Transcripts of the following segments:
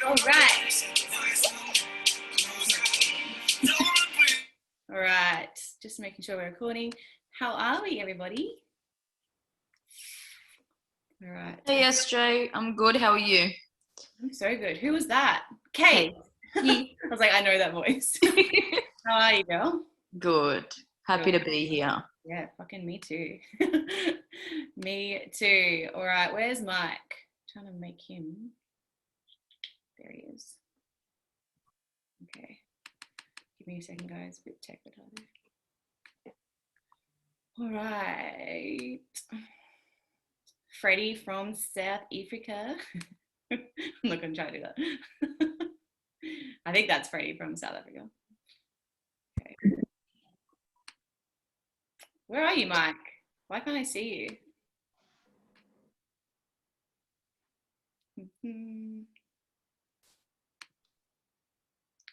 All right. All right. Just making sure we're recording. How are we, everybody? All right. Hey, SJ. I'm good. How are you? I'm so good. Who was that? Kate. I was like, I know that voice. How are you, girl? Good. Happy to be here. Yeah, fucking me too. Me too. All right, where's Mike? I'm trying to make him. There he is. Okay. Give me a second, guys. A bit tech retarded. All right. Freddie from South Africa. I'm not going to try to do that. I think that's Freddie from South Africa. Okay. Where are you, Mike? Why can't I see you?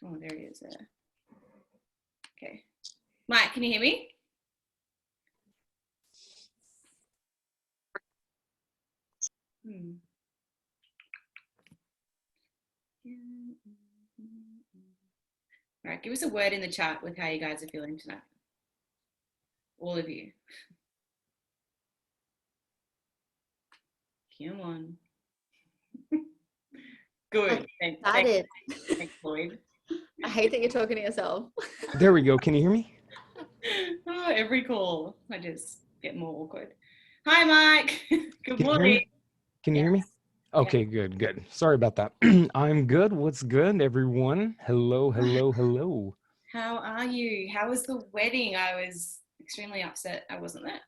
Oh, there he is there. Okay. Mike, can you hear me? All right, give us a word in the chat with how you guys are feeling tonight. All of you. Come on. Good. Thanks, Lloyd. I hate that you're talking to yourself. There we go. Can you hear me? Oh, every call, I just get more awkward. Hi, Mike. Good morning. Can you hear me? Okay, good. Sorry about that. I'm good. What's good, everyone? Hello. How are you? How was the wedding? I was extremely upset I wasn't there.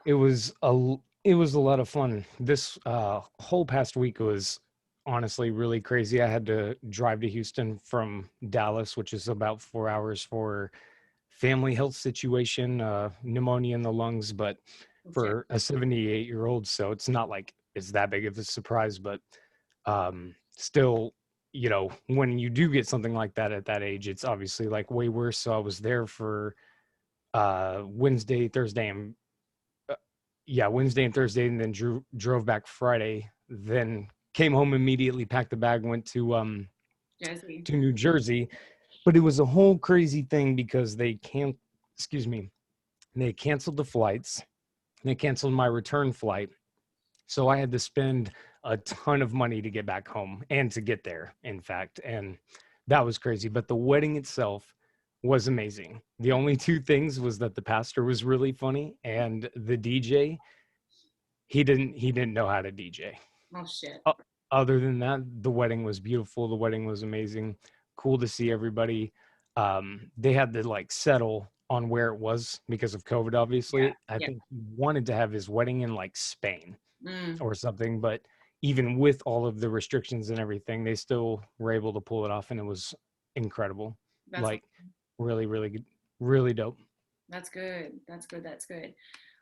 It was a lot of fun. This whole past week was honestly really crazy. I had to drive to Houston from Dallas, which is about 4 hours, for family health situation, pneumonia in the lungs, but for a 78-year-old, so it's not like it's that big of a surprise, but still, you know, when you do get something like that at that age, it's obviously like way worse. So I was there for Wednesday, Thursday, and and then drove back Friday, then came home immediately, packed the bag, went to New Jersey. But it was a whole crazy thing because they canceled the flights. They canceled my return flight. So I had to spend a ton of money to get back home and to get there, in fact. And that was crazy. But the wedding itself was amazing. The only two things was that the pastor was really funny, and the DJ, he didn't know how to DJ. Oh shit. Other than that, the wedding was beautiful. The wedding was amazing. Cool to see everybody. They had to like settle on where it was because of COVID, obviously. I think he wanted to have his wedding in like Spain or something, but even with all of the restrictions and everything, they still were able to pull it off, and it was incredible. That's like really, really good, really dope. That's good.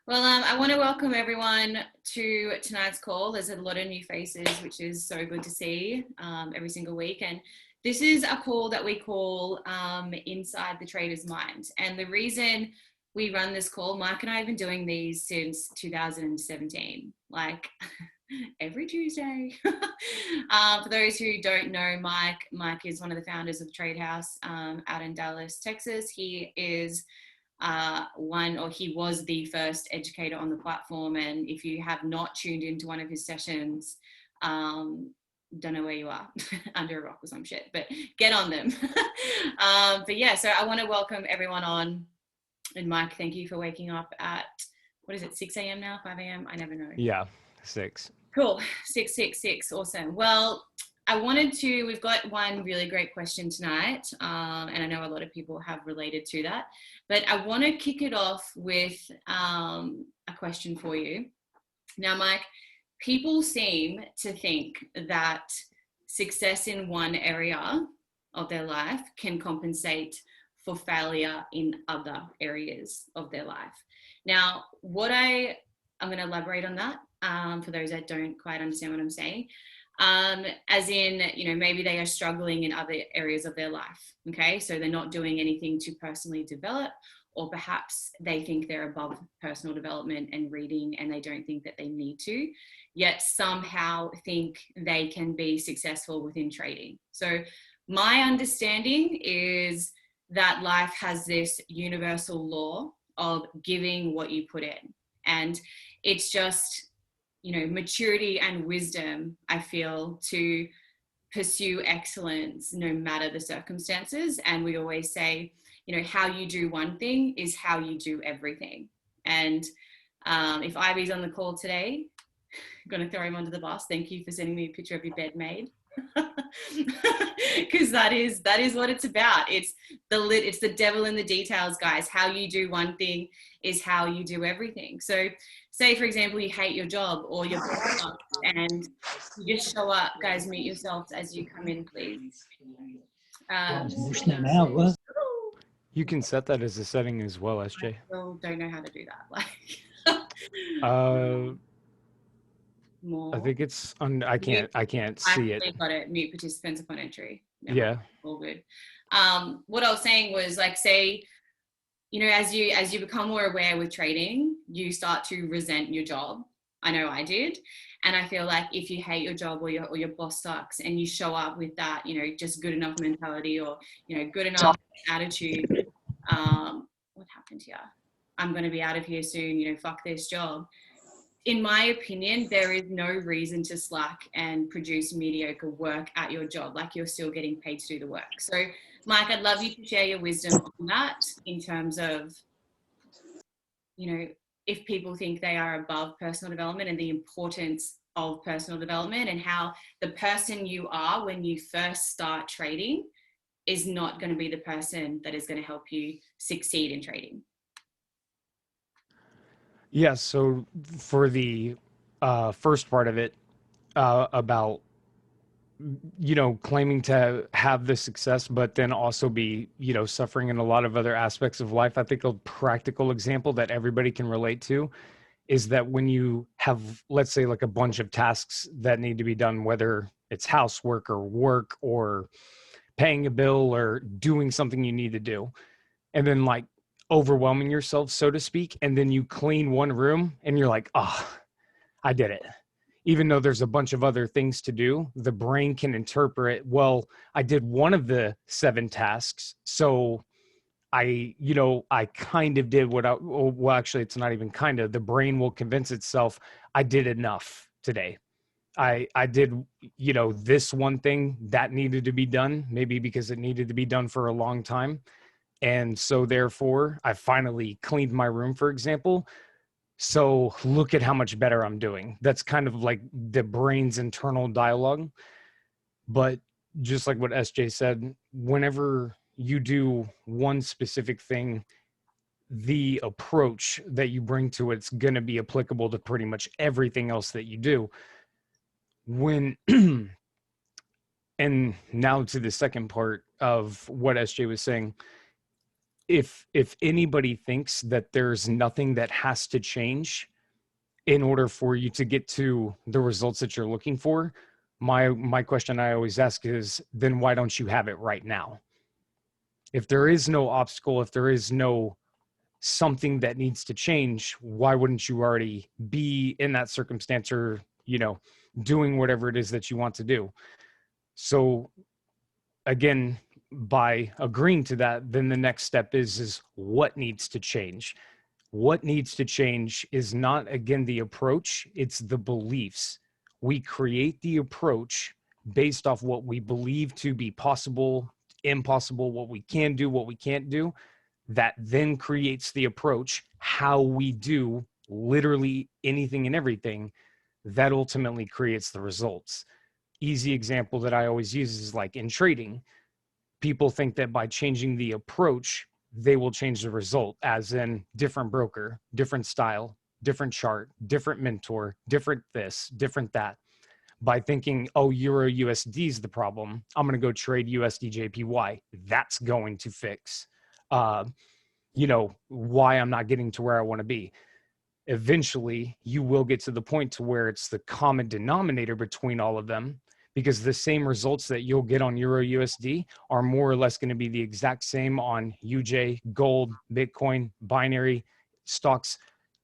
Well, I want to welcome everyone to tonight's call. There's a lot of new faces, which is so good to see every single week. And this is a call that we call Inside the Trader's Mind. And the reason we run this call, Mike and I have been doing these since 2017, like every Tuesday. For those who don't know Mike is one of the founders of Trade House out in Dallas, Texas. He is he was the first educator on the platform, and if you have not tuned into one of his sessions, don't know where you are, under a rock or some shit, but get on them. But yeah, so I want to welcome everyone on. And Mike, thank you for waking up at, what is it, 6 a.m. now, 5 a.m.? I never know. Yeah, 6. Cool, 6. Awesome. Well, we've got one really great question tonight, and I know a lot of people have related to that, but I want to kick it off with a question for you. Now, Mike, people seem to think that success in one area of their life can compensate for failure in other areas of their life. Now, I'm going to elaborate on that for those that don't quite understand what I'm saying. As in, you know, maybe they are struggling in other areas of their life. Okay, so they're not doing anything to personally develop, or perhaps they think they're above personal development and reading and they don't think that they need to, yet somehow think they can be successful within trading. So my understanding is that life has this universal law of giving what you put in. And it's just, maturity and wisdom, I feel, to pursue excellence no matter the circumstances. And we always say, how you do one thing is how you do everything. And if Ivy's on the call today, I'm going to throw him under the bus. Thank you for sending me a picture of your bed made. Because that is what it's about. It's the devil in the details, guys. How you do one thing is how you do everything. So say, for example, you hate your job or your boss and you just show up. Guys, mute yourselves as you come in, please. You can set that as a setting as well, SJ. I still don't know how to do that. More. I think it's I can't see it. I got it. Mute participants upon entry. Yeah. All good. What I was saying was, like, say, as you become more aware with trading, you start to resent your job. I know I did. And I feel like if you hate your job or your boss sucks and you show up with that, just good enough mentality or, good enough attitude, what happened here? I'm going to be out of here soon, fuck this job. In my opinion, there is no reason to slack and produce mediocre work at your job. Like, you're still getting paid to do the work. So, Mike, I'd love you to share your wisdom on that in terms of, if people think they are above personal development and the importance of personal development and how the person you are when you first start trading is not going to be the person that is going to help you succeed in trading. Yeah, so for the first part of it, about, claiming to have the success, but then also be, suffering in a lot of other aspects of life, I think a practical example that everybody can relate to is that when you have, let's say, like a bunch of tasks that need to be done, whether it's housework or work or paying a bill or doing something you need to do, and then like overwhelming yourself, so to speak, and then you clean one room and you're like, I did it. Even though there's a bunch of other things to do, the brain can interpret, well, I did one of the 7 tasks, so I kind of did well, actually, it's not even kind of, the brain will convince itself, I did enough today. I did, this one thing that needed to be done, maybe because it needed to be done for a long time. And so therefore, I finally cleaned my room, for example. So look at how much better I'm doing. That's kind of like the brain's internal dialogue. But just like what SJ said, whenever you do one specific thing, the approach that you bring to it's going to be applicable to pretty much everything else that you do. And now to the second part of what SJ was saying, if anybody thinks that there's nothing that has to change in order for you to get to the results that you're looking for, my question I always ask is, then why don't you have it right now? If there is no obstacle, if there is no something that needs to change, why wouldn't you already be in that circumstance or, doing whatever it is that you want to do? So again, by agreeing to that, then the next step is what needs to change. What needs to change is not, again, the approach, it's the beliefs. We create the approach based off what we believe to be possible, impossible, what we can do, what we can't do. That then creates the approach, how we do literally anything and everything. That ultimately creates the results. Easy example that I always use is like in trading. People think that by changing the approach, they will change the result, as in different broker, different style, different chart, different mentor, different this, different that. By thinking, oh, Euro USD is the problem, I'm going to go trade USD JPY. That's going to fix, why I'm not getting to where I want to be. Eventually, you will get to the point to where it's the common denominator between all of them because the same results that you'll get on Euro USD are more or less going to be the exact same on UJ, gold, Bitcoin, binary, stocks,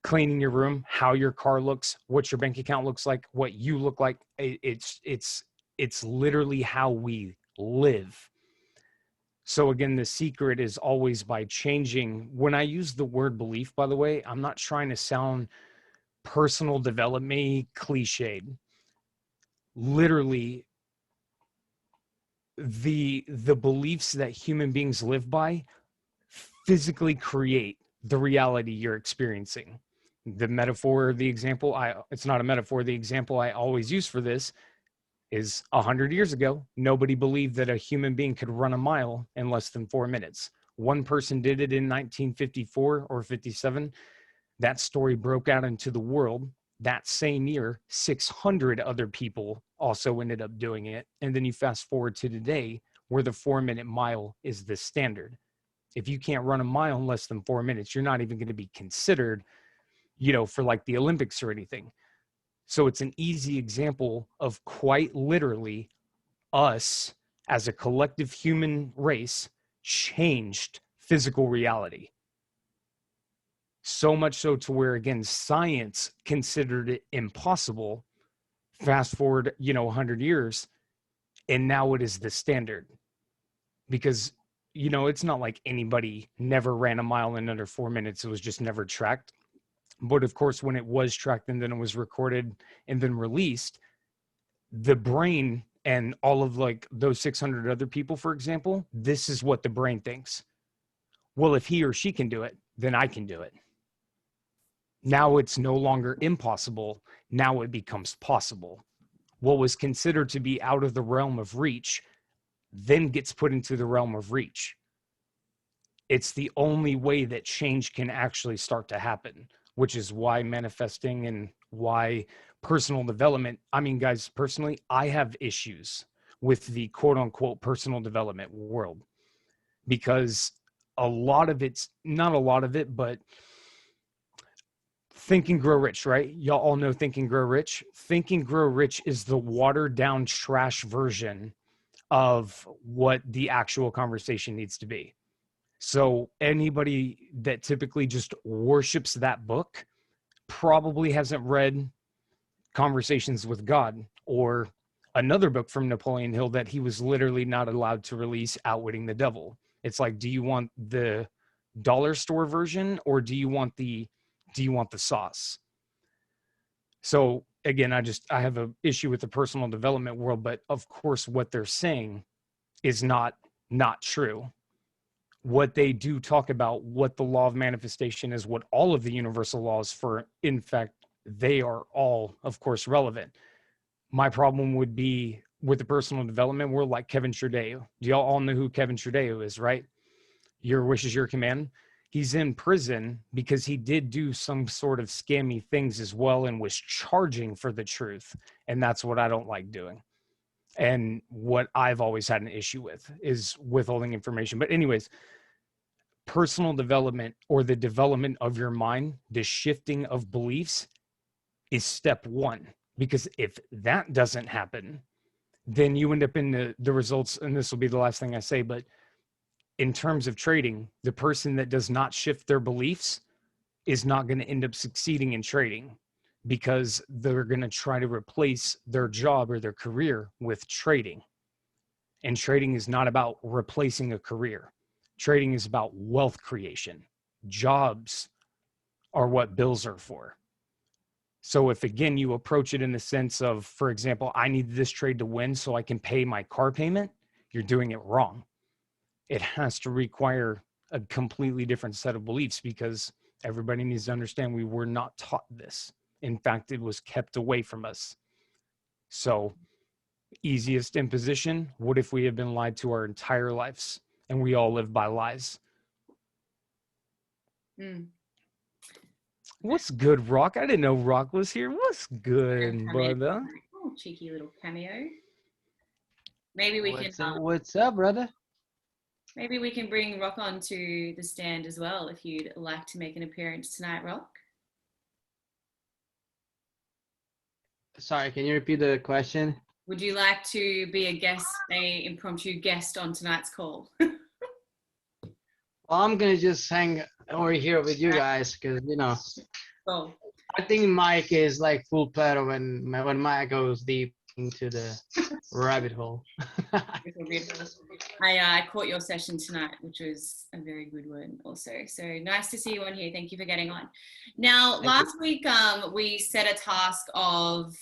cleaning your room, how your car looks, what your bank account looks like, what you look like. It's literally how we live. So again, the secret is always by changing. When I use the word belief, by the way, I'm not trying to sound personal development cliched. Literally, the beliefs that human beings live by physically create the reality you're experiencing. The metaphor, the example, it's not a metaphor, the example I always use for this is 100 years ago, nobody believed that a human being could run a mile in less than 4 minutes. One person did it in 1954 or 57. That story broke out into the world. That same year, 600 other people also ended up doing it. And then you fast forward to today, where the 4-minute mile is the standard. If you can't run a mile in less than 4 minutes, you're not even going to be considered, for like the Olympics or anything. So it's an easy example of quite literally us as a collective human race changed physical reality. So much so to where, again, science considered it impossible. Fast forward, 100 years, and now it is the standard. Because, it's not like anybody never ran a mile in under 4 minutes. It was just never tracked. But of course, when it was tracked and then it was recorded and then released, the brain and all of like those 600 other people, for example, this is what the brain thinks. Well, if he or she can do it, then I can do it. Now it's no longer impossible. Now it becomes possible. What was considered to be out of the realm of reach then gets put into the realm of reach. It's the only way that change can actually start to happen, which is why manifesting and why personal development. I mean, guys, personally, I have issues with the quote unquote personal development world because a lot of it's not a lot of it, but Think and Grow Rich, right? Y'all all know Think and Grow Rich. Think and Grow Rich is the watered down trash version of what the actual conversation needs to be. So anybody that typically just worships that book probably hasn't read Conversations with God or another book from Napoleon Hill that he was literally not allowed to release, Outwitting the Devil. It's like, do you want the dollar store version or do you want the sauce? So again, I have an issue with the personal development world, but of course what they're saying is not true. What they do talk about, what the law of manifestation is, what all of the universal laws for, in fact, they are all, of course, relevant. My problem would be with the personal development world, like Kevin Sherdeo. Do y'all all know who Kevin Sherdeo is, right? Your wish is your command. He's in prison because he did do some sort of scammy things as well and was charging for the truth. And that's what I don't like doing. And what I've always had an issue with is withholding information. But anyways, personal development or the development of your mind, the shifting of beliefs is step one. Because if that doesn't happen, then you end up in the results, and this will be the last thing I say, but in terms of trading, the person that does not shift their beliefs is not going to end up succeeding in trading because they're going to try to replace their job or their career with trading. And trading is not about replacing a career. Trading is about wealth creation. Jobs are what bills are for. So if, again, you approach it in the sense of, for example, I need this trade to win so I can pay my car payment, you're doing it wrong. It has to require a completely different set of beliefs because everybody needs to understand we were not taught this. In fact, it was kept away from us. So easiest imposition, what if we have been lied to our entire lives and we all live by lies? What's good, Rock? I didn't know Rock was here. What's good, brother? Oh, cheeky little cameo. Maybe we What's up, brother? Maybe we can bring Rock on to the stand as well if you'd like to make an appearance tonight, Rock. Sorry, can you repeat the question? would you like to be a impromptu guest on tonight's call? Well, I'm gonna just hang over here with you guys because Cool. I think Mike is like full platter when Mike goes deep into the rabbit hole. Beautiful, beautiful. I caught your session tonight, which was a very good one also. So nice to see you on here. Thank you for getting on. Now, last week, we set a task of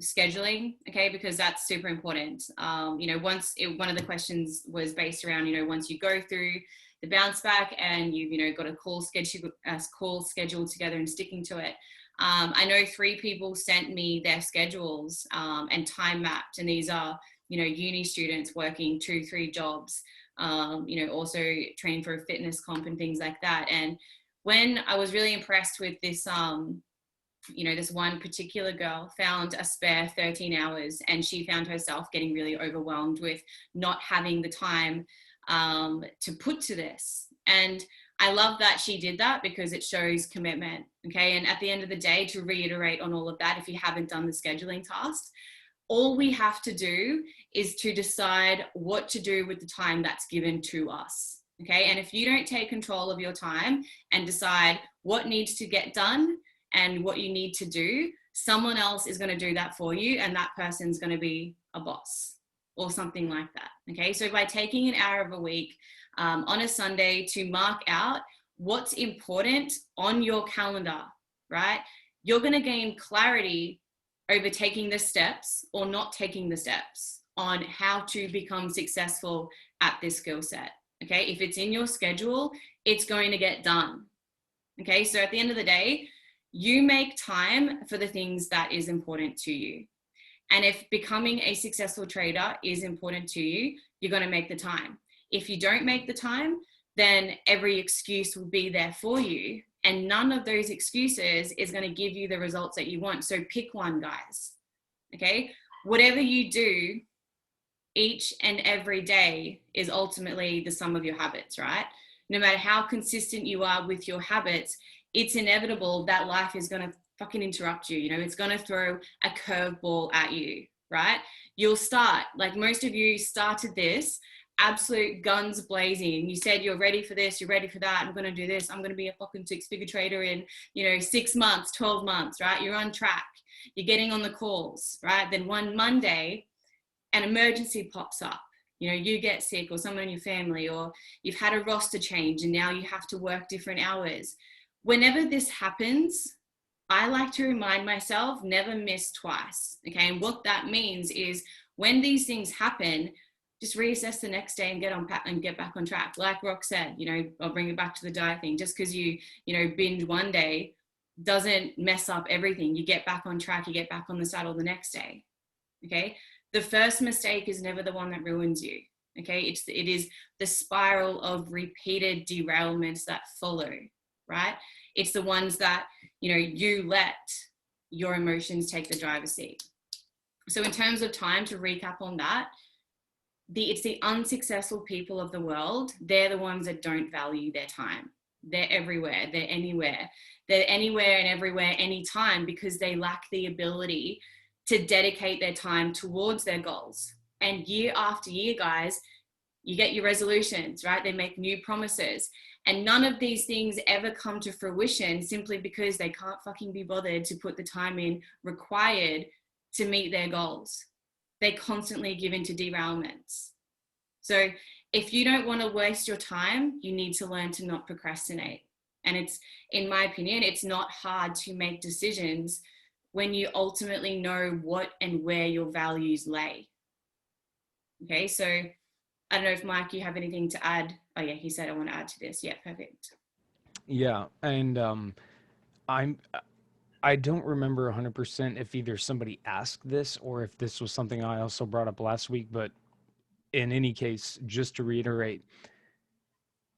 scheduling, okay, because that's super important. One of the questions was based around, once you go through the bounce back and you've, got a call scheduled together and sticking to it. I know 3 people sent me their schedules and time mapped, and these are, uni students working 2-3 jobs, also training for a fitness comp and things like that. And when I was really impressed with this, this one particular girl found a spare 13 hours, and she found herself getting really overwhelmed with not having the time to put to this. And I love that she did that because it shows commitment, okay? And at the end of the day, to reiterate on all of that, if you haven't done the scheduling tasks, all we have to do is to decide what to do with the time that's given to us, okay? And if you don't take control of your time and decide what needs to get done and what you need to do, someone else is going to do that for you, and that person's going to be a boss or something like that, okay? So by taking an hour of a week on a Sunday to mark out what's important on your calendar, right? You're going to gain clarity over taking the steps or not taking the steps on how to become successful at this skill set, okay? If it's in your schedule, it's going to get done, okay? So at the end of the day, you make time for the things that is important to you. And if becoming a successful trader is important to you, you're going to make the time. If you don't make the time, then every excuse will be there for you. And none of those excuses is going to give you the results that you want. So pick one, guys. Okay? Whatever you do each and every day is ultimately the sum of your habits, right? No matter how consistent you are with your habits, it's inevitable that life is going to fucking interrupt you. It's going to throw a curveball at you, right? You'll start, like most of you started this, absolute guns blazing. You said you're ready for this, you're ready for that, I'm going to do this, I'm going to be a fucking 6-figure trader in 6 months, 12 months, right? You're on track, you're getting on the calls, right? Then one Monday an emergency pops up, you get sick, or someone in your family, or you've had a roster change and now you have to work different hours. Whenever this happens, I like to remind myself, never miss twice, okay? And what that means is when these things happen, just reassess the next day and get back on track. Like Rock said, I'll bring it back to the diet thing. Just because you binge one day doesn't mess up everything. You get back on track, you get back on the saddle the next day, okay? The first mistake is never the one that ruins you, okay? It is the spiral of repeated derailments that follow, right? It's the ones that, you let your emotions take the driver's seat. So in terms of time, to recap on that, it's the unsuccessful people of the world. They're the ones that don't value their time. They're everywhere. They're anywhere. They're anywhere and everywhere, anytime, because they lack the ability to dedicate their time towards their goals. And year after year, guys, you get your resolutions, right? They make new promises. And none of these things ever come to fruition simply because they can't fucking be bothered to put the time in required to meet their goals. They constantly give into derailments. So if you don't want to waste your time, you need to learn to not procrastinate. And it's, in my opinion, it's not hard to make decisions when you ultimately know what and where your values lay. Okay, so I don't know if Mike, you have anything to add. Oh yeah, he said I want to add to this. Yeah, perfect. Yeah, and I don't remember 100% if either somebody asked this or if this was something I also brought up last week, but in any case, just to reiterate,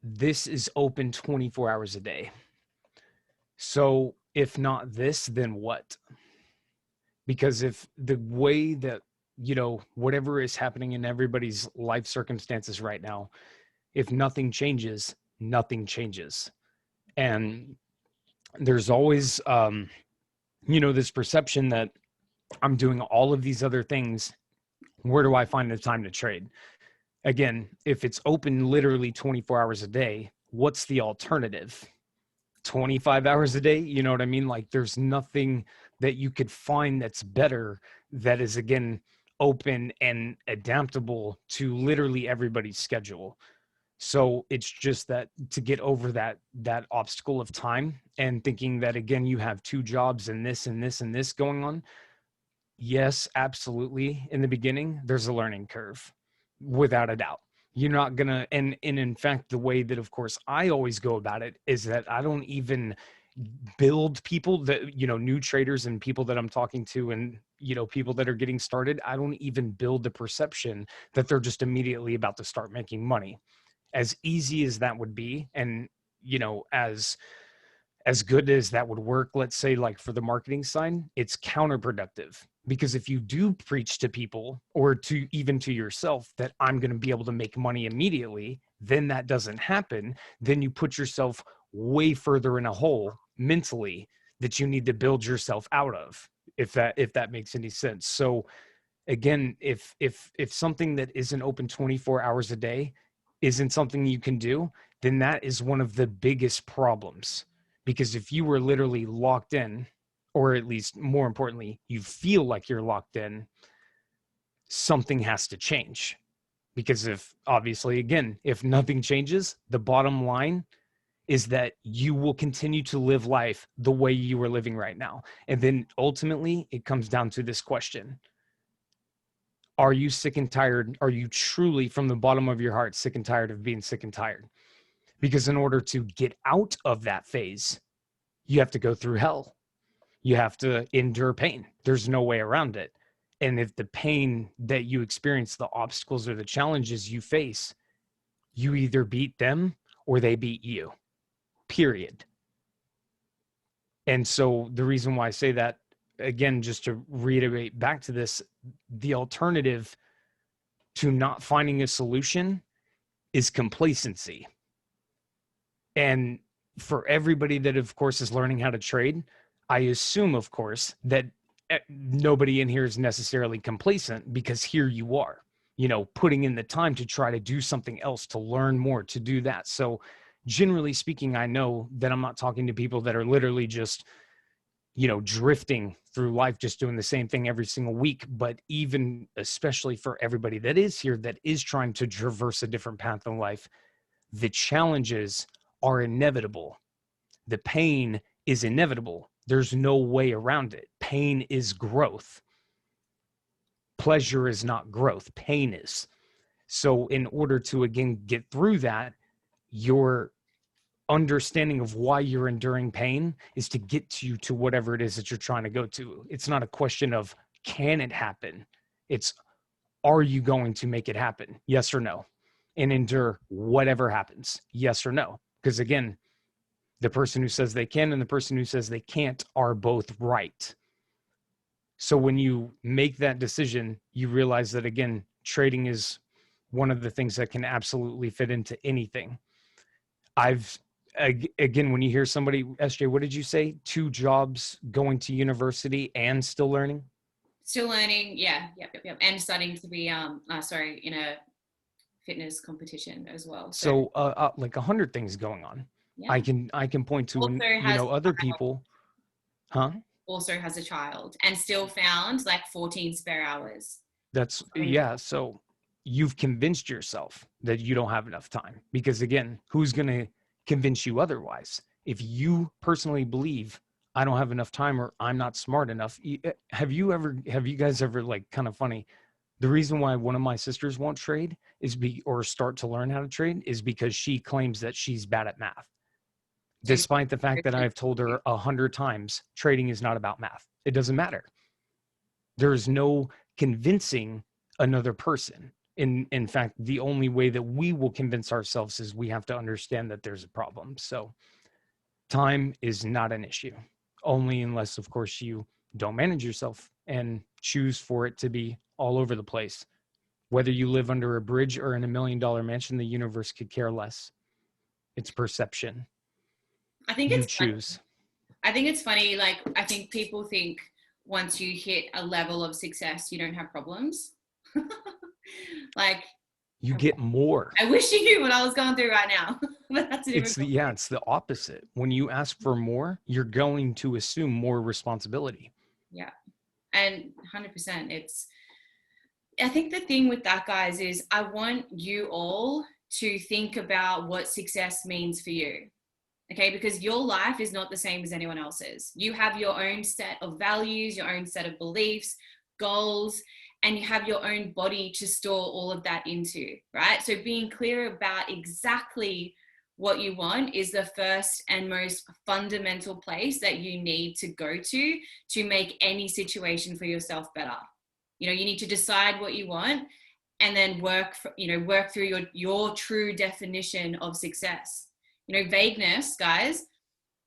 this is open 24 hours a day. So if not this, then what? Because if the way that, whatever is happening in everybody's life circumstances right now, if nothing changes, nothing changes. And there's always, this perception that I'm doing all of these other things Where do I find the time to trade? Again, if it's open literally 24 hours a day, what's the alternative? 25 hours a day? You know what I mean? Like there's nothing that you could find that's better, that is, again, open and adaptable to literally everybody's schedule. So it's just that to get over that obstacle of time and thinking that, again, you have two jobs and this and this and this going on. Yes, absolutely. In the beginning, there's a learning curve, without a doubt. You're not gonna, and in fact, the way that, of course, I always go about it is that I don't even build people that, new traders and people that I'm talking to, and, people that are getting started. I don't even build the perception that they're just immediately about to start making money. As easy as that would be, and, as good as that would work, let's say, like for the marketing side, it's counterproductive. Because if you do preach to people, or to even to yourself, that I'm going to be able to make money immediately, then that doesn't happen. Then you put yourself way further in a hole mentally that you need to build yourself out of, if that makes any sense. So again, if something that isn't open 24 hours a day isn't something you can do, then that is one of the biggest problems. Because if you were literally locked in, or at least more importantly, you feel like you're locked in, something has to change. Because if, obviously, again, if nothing changes, the bottom line is that you will continue to live life the way you are living right now. And then ultimately it comes down to this question: are you sick and tired? Are you truly, from the bottom of your heart, sick and tired of being sick and tired? Because in order to get out of that phase, you have to go through hell. You have to endure pain. There's no way around it. And if the pain that you experience, the obstacles or the challenges you face, you either beat them or they beat you, period. And so the reason why I say that, again, just to reiterate back to this, the alternative to not finding a solution is complacency. And for everybody that, of course, is learning how to trade, I assume, of course, that nobody in here is necessarily complacent, because here you are, putting in the time to try to do something else, to learn more, to do that. So generally speaking, I know that I'm not talking to people that are literally just, drifting through life, just doing the same thing every single week. But even especially for everybody that is here, that is trying to traverse a different path in life, the challenges are inevitable. The pain is inevitable. There's no way around it. Pain is growth. Pleasure is not growth. Pain is. So in order to, again, get through that, your understanding of why you're enduring pain is to get you to whatever it is that you're trying to go to. It's not a question of can it happen. It's, are you going to make it happen? Yes or no? And endure whatever happens. Yes or no? Because again, the person who says they can and the person who says they can't are both right. So when you make that decision, you realize that, again, trading is one of the things that can absolutely fit into anything. Again, when you hear somebody, SJ, what did you say? 2 jobs, going to university, and still learning? Still learning, yeah, yep. And starting to be, in a fitness competition as well. So like 100 things going on. Yeah. I can point to, other people, huh? Also has a child and still found like 14 spare hours. That's, yeah. So you've convinced yourself that you don't have enough time, because again, who's going to convince you otherwise? If you personally believe I don't have enough time, or I'm not smart enough, have you guys ever, like, kind of funny, the reason why one of my sisters won't trade or start to learn how to trade is because she claims that she's bad at math. Despite the fact that I've told her 100 times, trading is not about math. It doesn't matter. There's no convincing another person. In fact, the only way that we will convince ourselves is we have to understand that there's a problem. So time is not an issue, only unless, of course, you don't manage yourself and choose for it to be all over the place. Whether you live under a bridge or in $1 million mansion, the universe could care less. It's perception. I think you it's choose. I think it's funny. Like, I think people think once you hit a level of success, you don't have problems. Like, You get more. I wish you knew what I was going through right now. But that's a It's different it's the opposite. When you ask for more, you're going to assume more responsibility. Yeah. And 100%. I think the thing with that, guys, is I want you all to think about what success means for you. Okay, because your life is not the same as anyone else's. You have your own set of values, your own set of beliefs, goals, and you have your own body to store all of that into, right? So being clear about exactly what you want is the first and most fundamental place that you need to go to make any situation for yourself better. You know, you need to decide what you want and then work through your true definition of success. You know, vagueness, guys,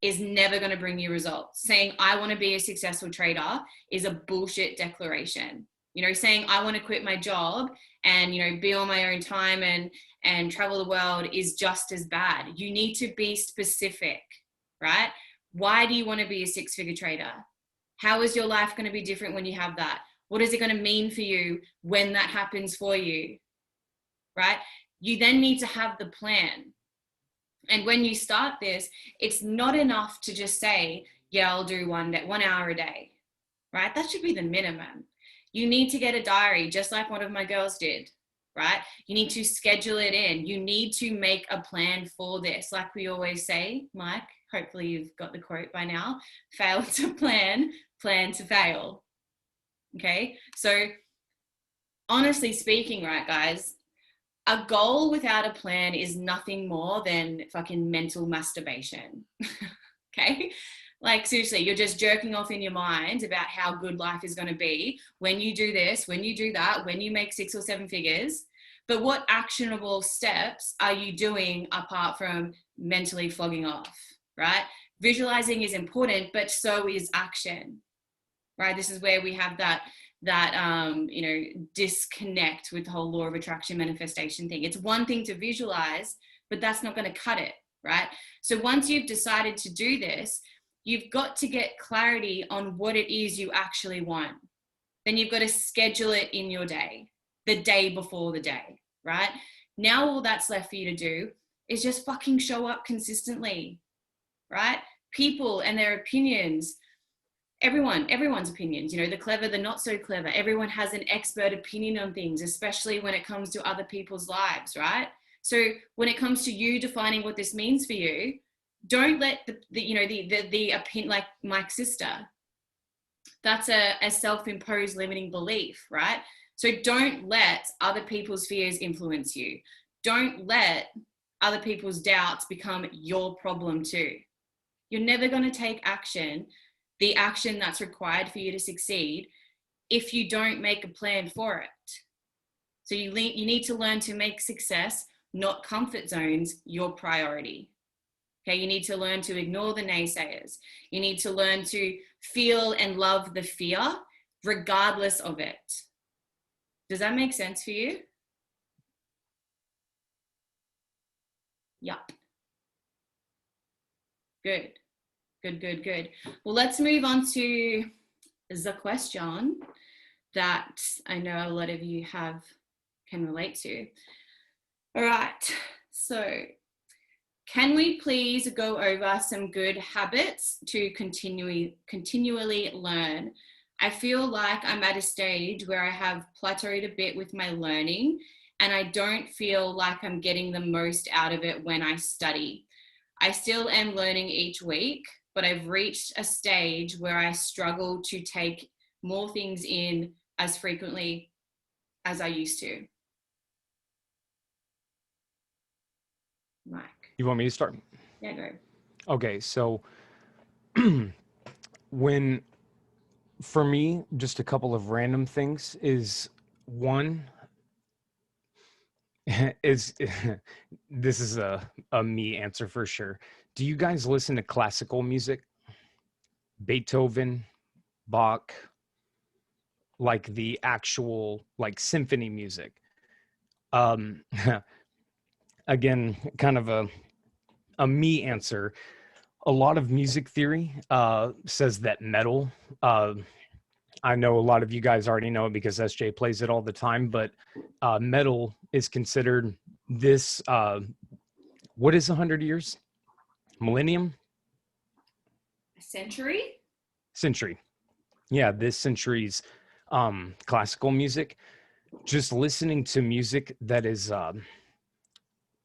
is never going to bring you results. Saying I want to be a successful trader is a bullshit declaration. You know, saying I want to quit my job and, you know, be on my own time and travel the world is just as bad. You need to be specific, right? Why do you want to be a six-figure trader? How is your life going to be different when you have that? What is it going to mean for you when that happens for you, right? You then need to have the plan. And when you start this, it's not enough to just say, yeah, I'll do 1 hour a day, right? That should be the minimum. You need to get a diary, just like one of my girls did, right? You need to schedule it in. You need to make a plan for this. Like we always say, Mike, hopefully you've got the quote by now, fail to plan, plan to fail. Okay, so honestly speaking, right, guys, a goal without a plan is nothing more than fucking mental masturbation. Okay, like seriously, you're just jerking off in your mind about how good life is going to be when you do this, when you do that, when you make 6 or 7 figures. But what actionable steps are you doing apart from mentally flogging off, right? Visualizing is important, but so is action. Right, this is where we have that disconnect with the whole law of attraction manifestation thing. It's one thing to visualize, but that's not going to cut it, right? So once you've decided to do this, you've got to get clarity on what it is you actually want. Then you've got to schedule it in your day, the day before the day, right? Now all that's left for you to do is just fucking show up consistently, right? People and their opinions, everyone's opinions, you know, the clever, the not so clever, everyone has an expert opinion on things, especially when it comes to other people's lives, right? So when it comes to you defining what this means for you, don't let the opinion, like Mike's sister, that's a self-imposed limiting belief, right? So don't let other people's fears influence you. Don't let other people's doubts become your problem too. You're never going to take action, the action that's required for you to succeed, if you don't make a plan for it. So you need to learn to make success, not comfort zones, your priority. Okay, you need to learn to ignore the naysayers. You need to learn to feel and love the fear regardless of it. Does that make sense for you? Yup. Good. Good. Well, let's move on to the question that I know a lot of you can relate to. All right, so can we please go over some good habits to continually learn? I feel like I'm at a stage where I have plateaued a bit with my learning, and I don't feel like I'm getting the most out of it when I study. I still am learning each week, but I've reached a stage where I struggle to take more things in as frequently as I used to. Mike. You want me to start? Yeah, go. Okay, so for me, just a couple of random things is one is this is a me answer for sure. Do you guys listen to classical music? Beethoven, Bach, like the actual like symphony music. Again, kind of a me answer. A lot of music theory says that metal, I know a lot of you guys already know it because SJ plays it all the time, but metal is considered this, what is 100 years? Millennium? A century? Century. Yeah, this century's classical music. Just listening to music that is,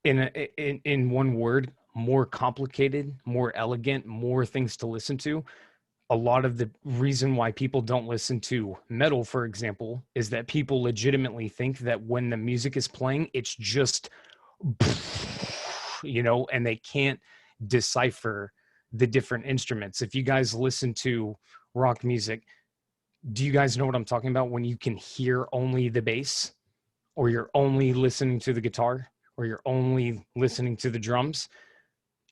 in one word, more complicated, more elegant, more things to listen to. A lot of the reason why people don't listen to metal, for example, is that people legitimately think that when the music is playing, it's just, and they can't decipher the different instruments. If you guys listen to rock music, do you guys know what I'm talking about when you can hear only the bass, or you're only listening to the guitar, or you're only listening to the drums?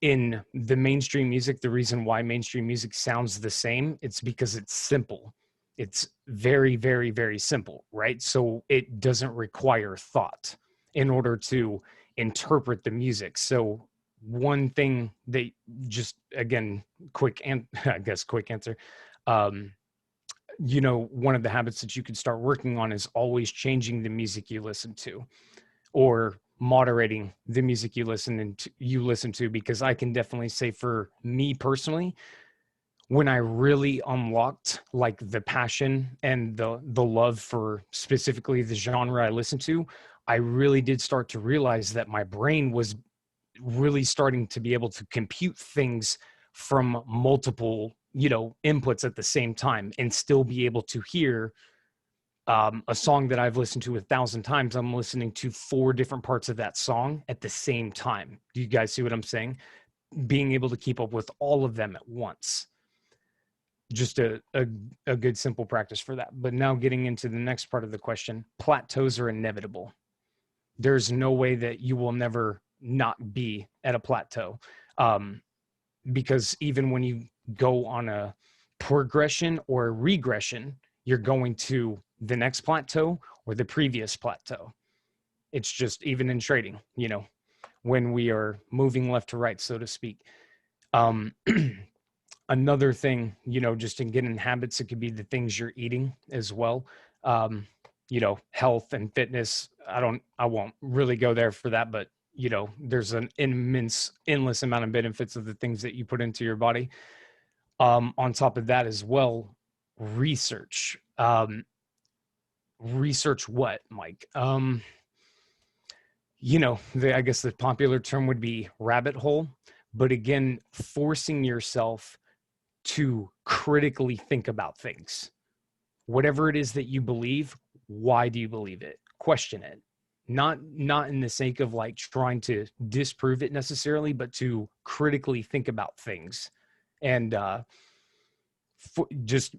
In the mainstream music, the reason why mainstream music sounds the same, it's because it's simple. It's very, very, very simple, right? So it doesn't require thought in order to interpret the music. So one thing that, just again, quick answer. One of the habits that you could start working on is always changing the music you listen to, or moderating the music you listen to, because I can definitely say, for me personally, when I really unlocked like the passion and the love for specifically the genre I listen to, I really did start to realize that my brain was really starting to be able to compute things from multiple, inputs at the same time, and still be able to hear a song that I've listened to 1,000 times. I'm listening to 4 different parts of that song at the same time. Do you guys see what I'm saying? Being able to keep up with all of them at once. Just a good simple practice for that. But now getting into the next part of the question, plateaus are inevitable. There's no way that you will never not be at a plateau. Because even when you go on a progression or a regression, you're going to the next plateau or the previous plateau. It's just, even in trading, when we are moving left to right, so to speak. Another thing, just in getting habits, it could be the things you're eating as well. Health and fitness. I won't really go there for that, but there's an endless amount of benefits of the things that you put into your body. On top of that as well, research. Research what, Mike? I guess the popular term would be rabbit hole. But again, forcing yourself to critically think about things. Whatever it is that you believe, why do you believe it? Question it. Not in the sake of like trying to disprove it necessarily, but to critically think about things. And just,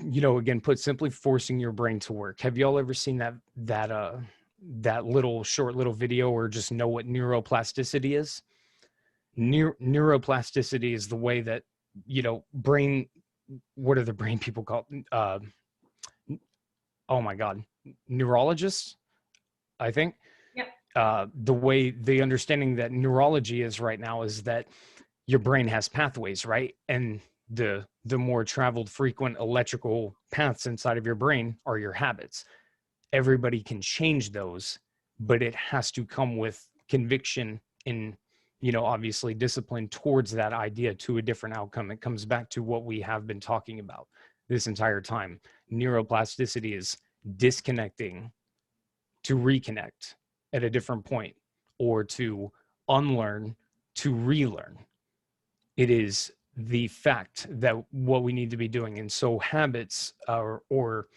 again, put simply, forcing your brain to work. Have y'all ever seen that little short video, or just know what neuroplasticity is? Neuroplasticity is the way that, brain, what are the brain people called? Oh my God, neurologists, I think. Yep. The understanding that neurology is right now is that your brain has pathways, right? And the more traveled, frequent electrical paths inside of your brain are your habits. Everybody can change those, but it has to come with conviction and, obviously discipline towards that idea to a different outcome. It comes back to what we have been talking about this entire time. Neuroplasticity is disconnecting to reconnect at a different point, or to unlearn to relearn. It is the fact that what we need to be doing. And so habits or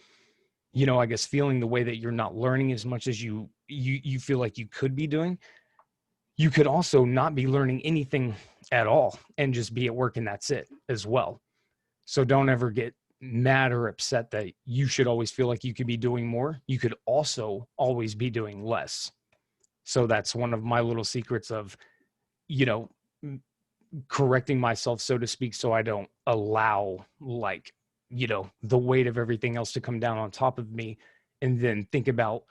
I guess feeling the way that you're not learning as much as you feel like you could be doing. You could also not be learning anything at all and just be at work, and that's it as well. So don't ever get mad or upset that you should always feel like you could be doing more. You could also always be doing less. So that's one of my little secrets of, correcting myself, so to speak, so I don't allow the weight of everything else to come down on top of me, and then think about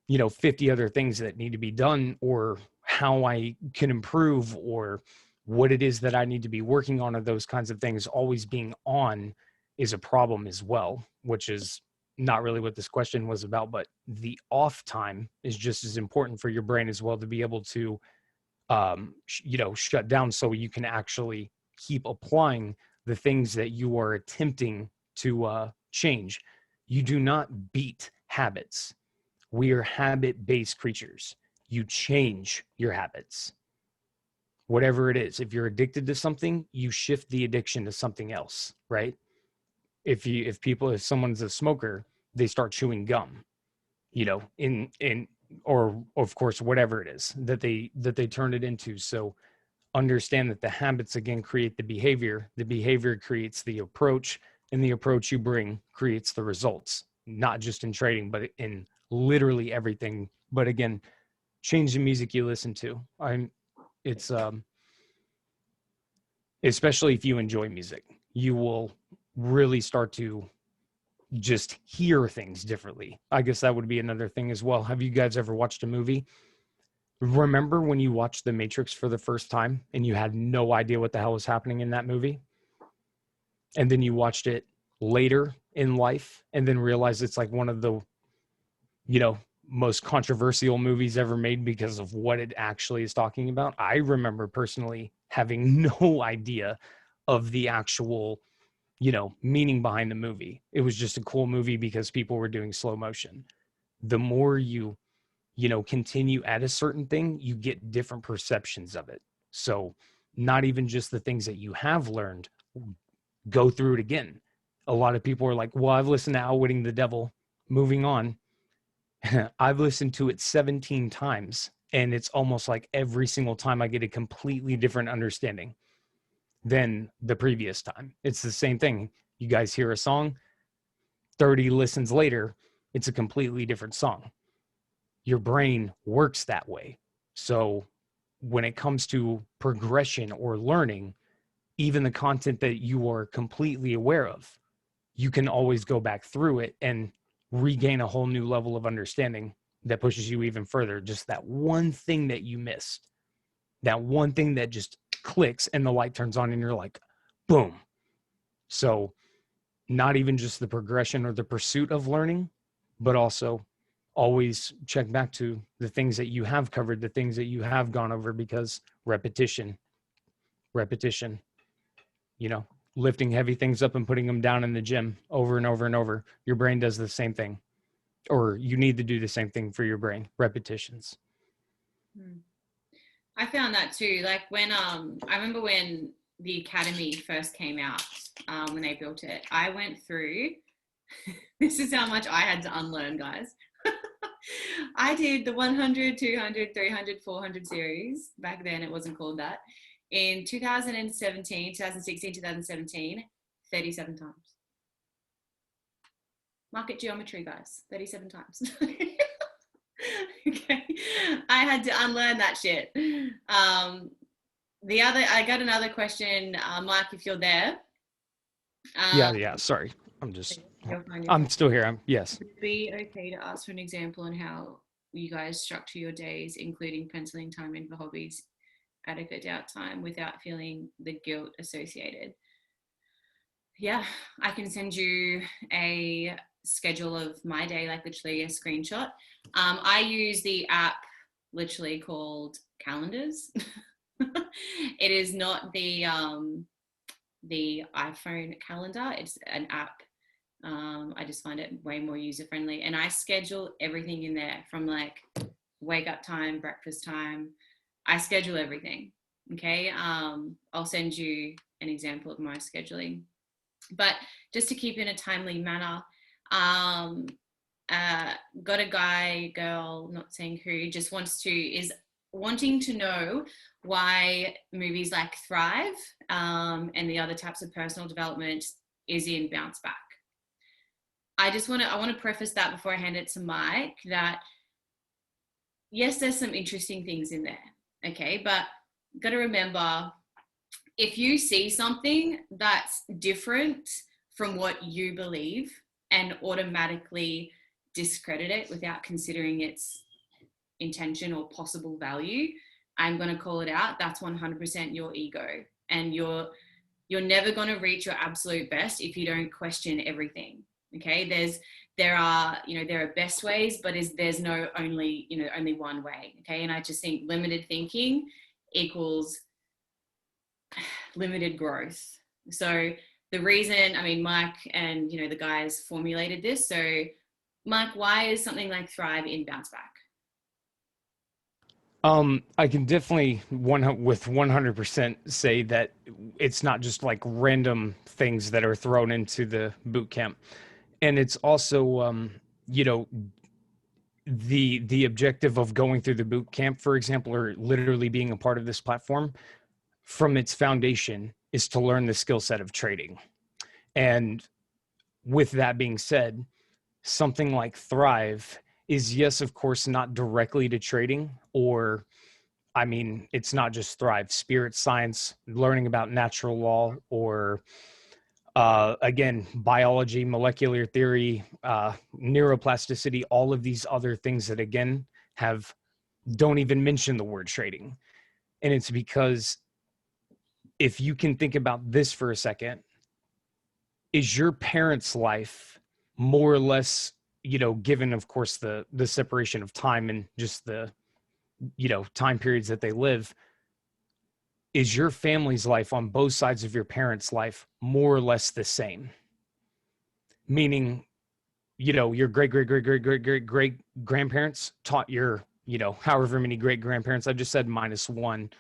50 other things that need to be done, or how I can improve, or what it is that I need to be working on, or those kinds of things, always being on is a problem as well, which is not really what this question was about, but the off time is just as important for your brain as well, to be able to shut down, so you can actually keep applying the things that you are attempting to change. You do not beat habits. We are habit-based creatures. You change your habits, whatever it is. If you're addicted to something, you shift the addiction to something else, right? If someone's a smoker, they start chewing gum, or of course whatever it is that they turn it into. So understand that the habits again create the behavior creates the approach, and the approach you bring creates the results, not just in trading but in literally everything. But again, change the music you listen to. It's especially if you enjoy music, you will really start to just hear things differently. I guess that would be another thing as well. Have you guys ever watched a movie? Remember when you watched The Matrix for the first time and you had no idea what the hell was happening in that movie? And then you watched it later in life and then realized it's like one of the, most controversial movies ever made because of what it actually is talking about. I remember personally having no idea of the actual, meaning behind the movie. It was just a cool movie because people were doing slow motion. The more you continue at a certain thing, you get different perceptions of it. So not even just the things that you have learned, go through it again. A lot of people are like, well, I've listened to Outwitting the Devil, moving on. I've listened to it 17 times, and it's almost like every single time I get a completely different understanding than the previous time. It's the same thing. You guys hear a song, 30 listens later, it's a completely different song. Your brain works that way. So when it comes to progression or learning, even the content that you are completely aware of, you can always go back through it and regain a whole new level of understanding that pushes you even further. Just that one thing that you missed, that one thing that just clicks and the light turns on and you're like, boom. So not even just the progression or the pursuit of learning, but also always check back to the things that you have covered, the things that you have gone over, because repetition, lifting heavy things up and putting them down in the gym over and over and over. Your brain does the same thing, or you need to do the same thing for your brain. Repetitions. I found that too. Like when I remember when the academy first came out, when they built it, I went through. This is how much I had to unlearn, guys. I did the 100, 200, 300, 400 series. Back then, it wasn't called that. In 2016, 2017, 37 times. Market geometry, guys, 37 times. Okay, I had to unlearn that shit. I got another question, Mike, if you're there. Yeah. Sorry, I'm still here. Yes. Would it be okay to ask for an example on how you guys structure your days, including penciling time in for hobbies, adequate downtime, without feeling the guilt associated? Yeah, I can send you a schedule of my day, like literally a screenshot. I use the app literally called Calendars. It is not the iPhone calendar. It's an app. I just find it way more user friendly, and I schedule everything in there from like wake up time, breakfast time. I schedule everything. Okay. I'll send you an example of my scheduling, but just to keep in a timely manner. Got a guy, girl, not saying who, just is wanting to know why movies like Thrive and the other types of personal development is in Bounce Back. I want to preface that before I hand it to Mike, that yes, there's some interesting things in there, okay, but got to remember, if you see something that's different from what you believe and automatically discredit it without considering its intention or possible value, I'm going to call it out. That's 100% your ego, and you're you're never going to reach your absolute best if you don't question everything. Okay, there are best ways, but there's no only one way. Okay, and I just think limited thinking equals limited growth. So the reason, Mike and the guys formulated this. So Mike, why is something like Thrive in Bounce Back? I can definitely with 100% say that it's not just like random things that are thrown into the boot camp. And it's also, the objective of going through the boot camp, for example, or literally being a part of this platform from its foundation is to learn the skill set of trading. And with that being said, something like Thrive is, yes, of course, not directly to trading, or it's not just Thrive, spirit science, learning about natural law, or again, biology, molecular theory, neuroplasticity, all of these other things that, again, don't even mention the word trading. And it's because if you can think about this for a second, is your parents' life more or less, given, of course, the separation of time and just the, time periods that they live, is your family's life on both sides of your parents' life more or less the same? Meaning, your great grandparents taught your, however many great grandparents, I just said -1,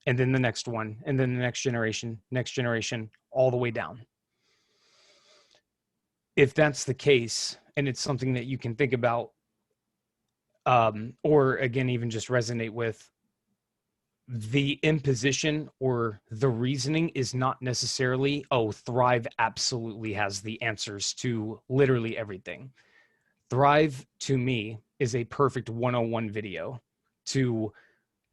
and then the next one, and then the next generation, all the way down. If that's the case, and it's something that you can think about, or again, even just resonate with, the imposition or the reasoning is not necessarily, oh, Thrive absolutely has the answers to literally everything. Thrive, to me, is a perfect 101 video to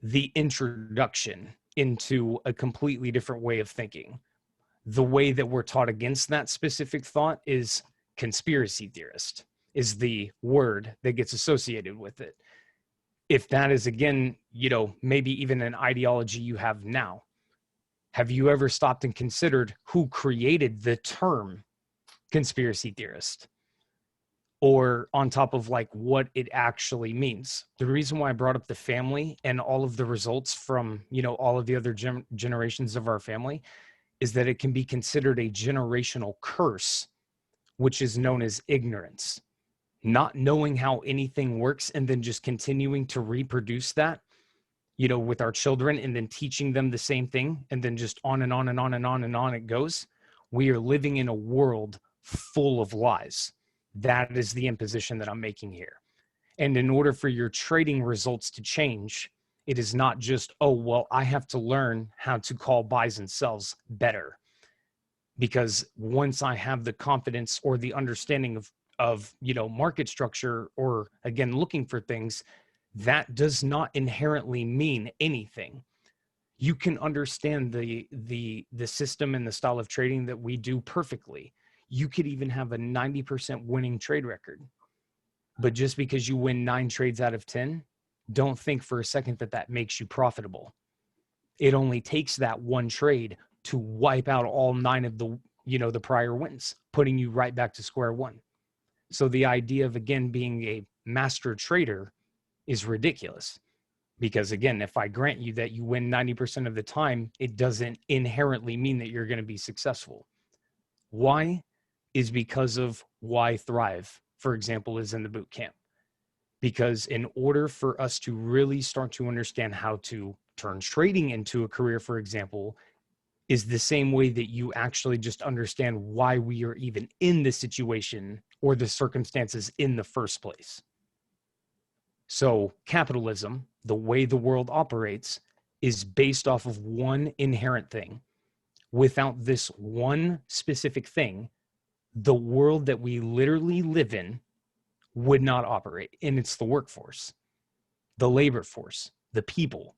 the introduction into a completely different way of thinking. The way that we're taught against that specific thought is conspiracy theorist, is the word that gets associated with it. If that is, again, maybe even an ideology you have now, have you ever stopped and considered who created the term conspiracy theorist? Or on top of like what it actually means. The reason why I brought up the family and all of the results from, all of the other generations of our family is that it can be considered a generational curse, which is known as ignorance. Not knowing how anything works and then just continuing to reproduce that, with our children, and then teaching them the same thing, and then just on and on and on and on and on it goes. We are living in a world full of lies. That is the imposition that I'm making here. And in order for your trading results to change, it is not just, oh, well, I have to learn how to call buys and sells better. Because once I have the confidence or the understanding of market structure, or again, looking for things, that does not inherently mean anything. You can understand the system and the style of trading that we do perfectly. You could even have a 90% winning trade record. But just because you win 9 trades out of 10, don't think for a second that makes you profitable. It only takes that one trade to wipe out all 9 of the prior wins, putting you right back to square one. So the idea of, again, being a master trader is ridiculous. Because again, if I grant you that you win 90% of the time, it doesn't inherently mean that you're going to be successful. Why? Is because of why Thrive, for example, is in the boot camp. Because in order for us to really start to understand how to turn trading into a career, for example, is the same way that you actually just understand why we are even in this situation or the circumstances in the first place. So capitalism, the way the world operates, is based off of one inherent thing. Without this one specific thing, the world that we literally live in would not operate. And it's the workforce, the labor force, the people.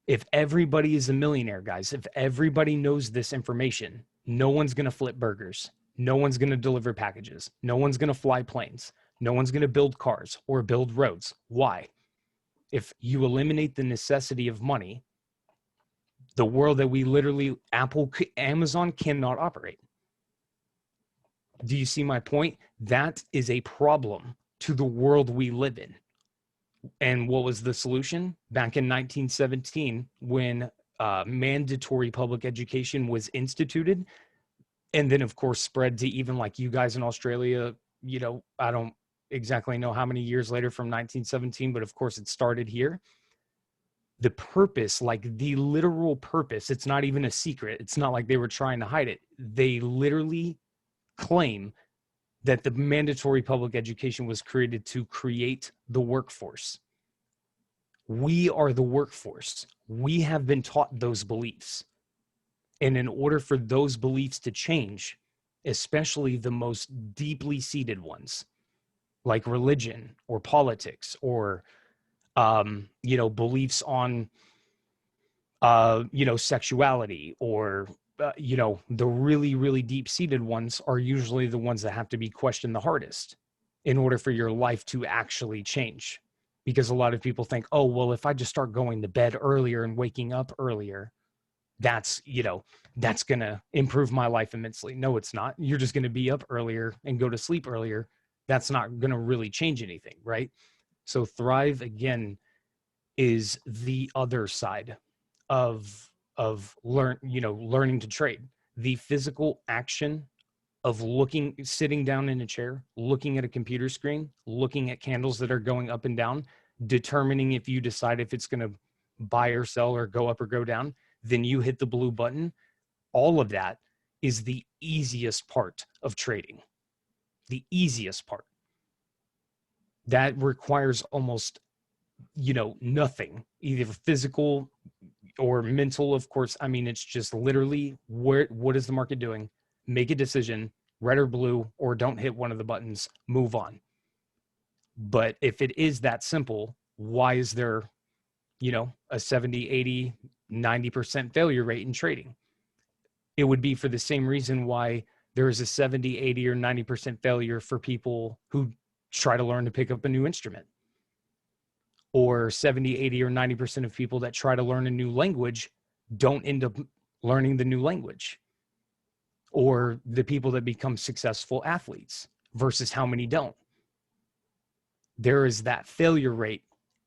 If everybody is a millionaire, guys, if everybody knows this information, no one's going to flip burgers. No one's going to deliver packages. No one's going to fly planes. No one's going to build cars or build roads. Why? If you eliminate the necessity of money, The world that we literally, Amazon cannot operate. Do you see my point? That is a problem to the world we live in. And what was the solution? Back in 1917, when mandatory public education was instituted, and then of course spread to even like you guys in Australia, you know, I don't exactly know how many years later from 1917, but of course it started here. The purpose, like the literal purpose, it's not even a secret. It's not like they were trying to hide it. They literally claim that the mandatory public education was created to create the workforce. We are the workforce. We have been taught those beliefs. And in order for those beliefs to change, especially the most deeply seated ones, like religion or politics or, you know, beliefs on, you know, sexuality or, you know, the really, really deep seated ones are usually the ones that have to be questioned the hardest in order for your life to actually change. Because a lot of people think, oh, well, if I just start going to bed earlier and waking up earlier, that's, you know, that's going to improve my life immensely. No, it's not. You're just going to be up earlier and go to sleep earlier. That's not going to really change anything, right? So Thrive, again, is the other side of learning to trade. The physical action of sitting down in a chair, looking at a computer screen, looking at candles that are going up and down, determining if you decide if it's going to buy or sell or go up or go down, then you hit the blue button. All of that is the easiest part of trading. The easiest part. That requires almost, you know, nothing, either physical or mental, of course. I mean, it's just literally what is the market doing? Make a decision, red or blue, or don't hit one of the buttons, move on. But if it is that simple, why is there, you know, a 70, 80, 90% failure rate in trading? It would be for the same reason why there is a 70, 80, or 90% failure for people who try to learn to pick up a new instrument. Or 70, 80, or 90% of people that try to learn a new language don't end up learning the new language. Or the people that become successful athletes versus how many don't. There is that failure rate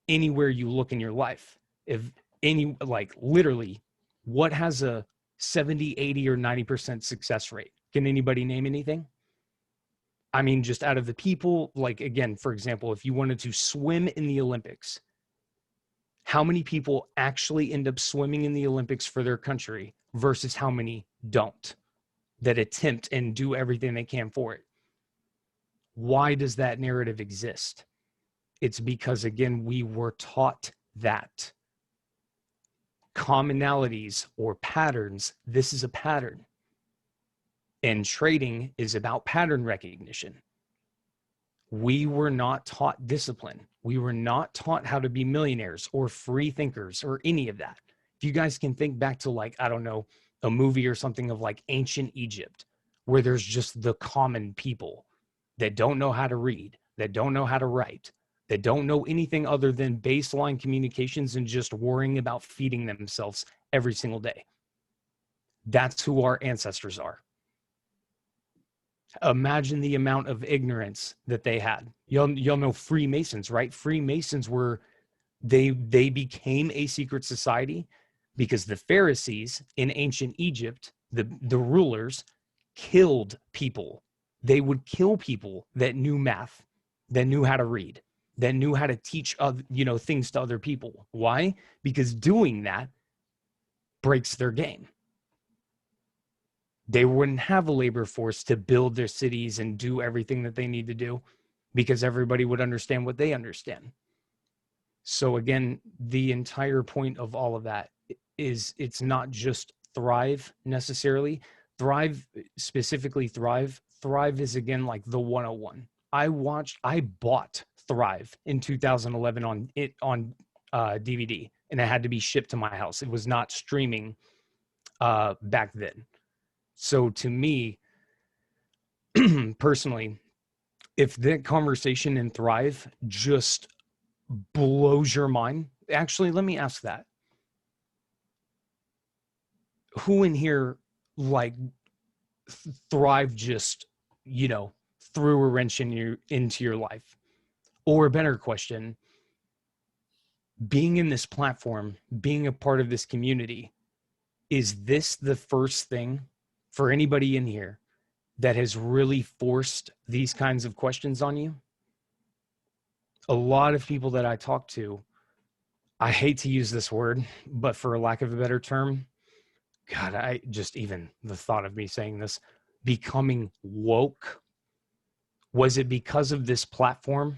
anywhere you look in your life. If any, like literally, what has a 70, 80, or 90% success rate? Can anybody name anything? I mean, just out of the people, like, again, for example, if you wanted to swim in the Olympics, how many people actually end up swimming in the Olympics for their country versus how many don't, that attempt and do everything they can for it? Why does that narrative exist? It's because, again, we were taught that. Commonalities or patterns, this is a pattern. And trading is about pattern recognition. We were not taught discipline. We were not taught how to be millionaires or free thinkers or any of that. If you guys can think back to, like, I don't know, a movie or something of like ancient Egypt, where there's just the common people that don't know how to read, that don't know how to write, that don't know anything other than baseline communications and just worrying about feeding themselves every single day. That's who our ancestors are. Imagine the amount of ignorance that they had. You'll know Freemasons, right? Freemasons were, they became a secret society because the Pharisees in ancient Egypt, the rulers, killed people. They would kill people that knew math, that knew how to read, that knew how to teach other, you know, things to other people. Why? Because doing that breaks their game. They wouldn't have a labor force to build their cities and do everything that they need to do because everybody would understand what they understand. So again, the entire point of all of that is it's not just Thrive necessarily. Thrive, specifically Thrive. Thrive is, again, like the 101. I bought Thrive in 2011 on DVD, and it had to be shipped to my house. It was not streaming back then. So to me, personally, if that conversation in Thrive just blows your mind, actually, let me ask that. who in here like Thrive just, threw a wrench into your life? Or a better question, being in this platform, being a part of this community, is this the first thing for anybody in here that has really forced these kinds of questions on you? A lot of people that I talk to, I hate to use this word, but for lack of a better term, God, I just, even the thought of me saying this, becoming woke, was it because of this platform?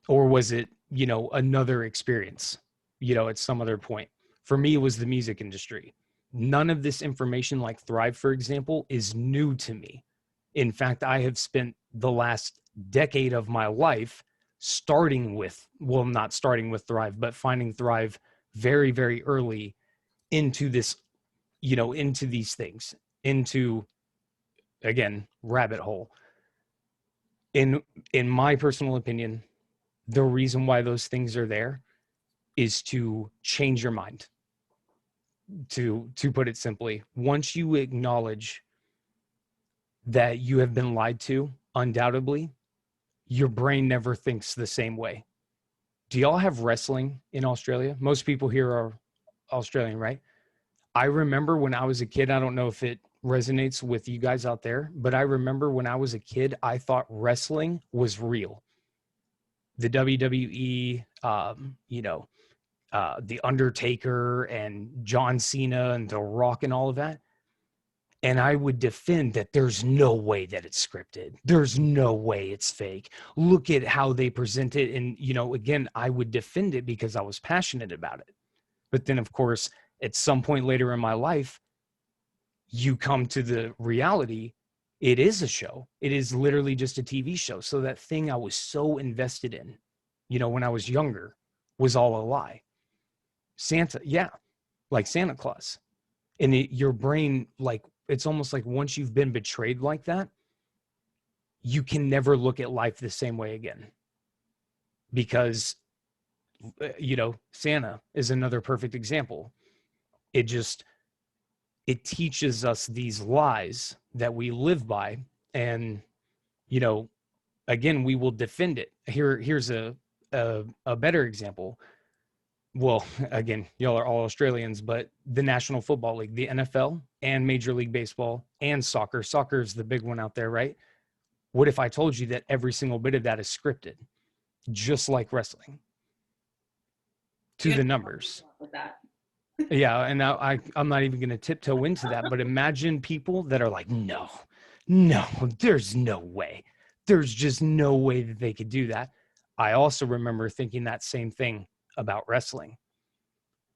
Or was it, another experience, at some other point? For me, it was the music industry. None of this information, like Thrive, for example, is new to me. In fact, I have spent the last decade of my life not starting with Thrive, but finding Thrive very, very early into this, into these things, into, again, rabbit hole. In my personal opinion, the reason why those things are there is to change your mind. To put it simply, once you acknowledge that you have been lied to, undoubtedly, your brain never thinks the same way. Do y'all have wrestling in Australia? Most people here are Australian, right? I remember when I was a kid, I don't know if it resonates with you guys out there, but I remember when I was a kid, I thought wrestling was real. The WWE, The Undertaker and John Cena and The Rock and all of that. And I would defend that there's no way that it's scripted. There's no way it's fake. Look at how they present it. And, again, I would defend it because I was passionate about it. But then, of course, at some point later in my life, you come to the reality, it is a show. It is literally just a TV show. So that thing I was so invested in, when I was younger, was all a lie. Santa, yeah, like Santa Claus. And your brain, like, it's almost like once you've been betrayed like that, you can never look at life the same way again. Because, Santa is another perfect example. It teaches us these lies that we live by. And, again, we will defend it. Here's a better example. Well, again, y'all are all Australians, but the National Football League, the NFL, and Major League Baseball, and soccer. Soccer is the big one out there, right? What if I told you that every single bit of that is scripted, just like wrestling, to the numbers? With that. Yeah, and now I'm not even going to tiptoe into that, but imagine people that are like, no, there's no way. There's just no way that they could do that. I also remember thinking that same thing about wrestling.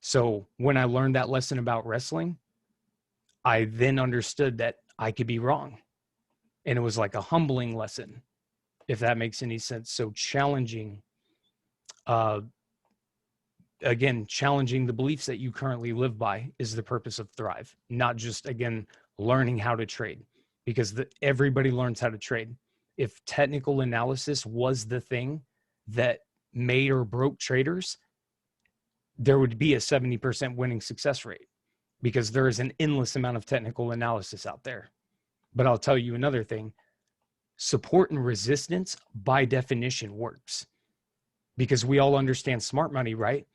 So when I learned that lesson about wrestling, I then understood that I could be wrong. And it was like a humbling lesson, if that makes any sense. So challenging the beliefs that you currently live by is the purpose of Thrive, not just, again, learning how to trade, because everybody learns how to trade. If technical analysis was the thing that made or broke traders, there would be a 70% winning success rate, because there is an endless amount of technical analysis out there. But I'll tell you another thing. Support and resistance, by definition, works, because we all understand smart money, right?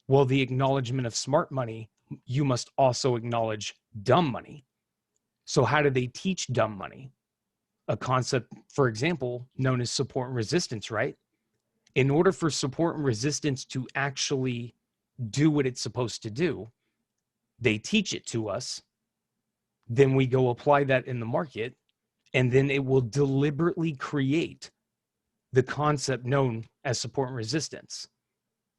Well, the acknowledgement of smart money, you must also acknowledge dumb money. So how do they teach dumb money? A concept, for example, known as support and resistance, right? In order for support and resistance to actually do what it's supposed to do, they teach it to us. Then we go apply that in the market, and then it will deliberately create the concept known as support and resistance.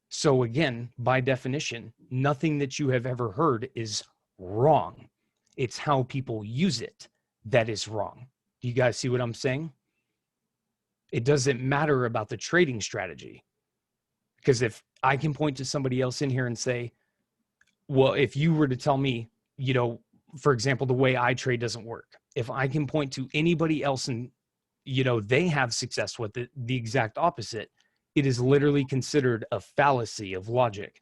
So again, by definition, nothing that you have ever heard is wrong. It's how people use it that is wrong. Do you guys see what I'm saying? It doesn't matter about the trading strategy. Because if I can point to somebody else in here and say, well, if you were to tell me, for example, the way I trade doesn't work. If I can point to anybody else and, they have success with it, the exact opposite, it is literally considered a fallacy of logic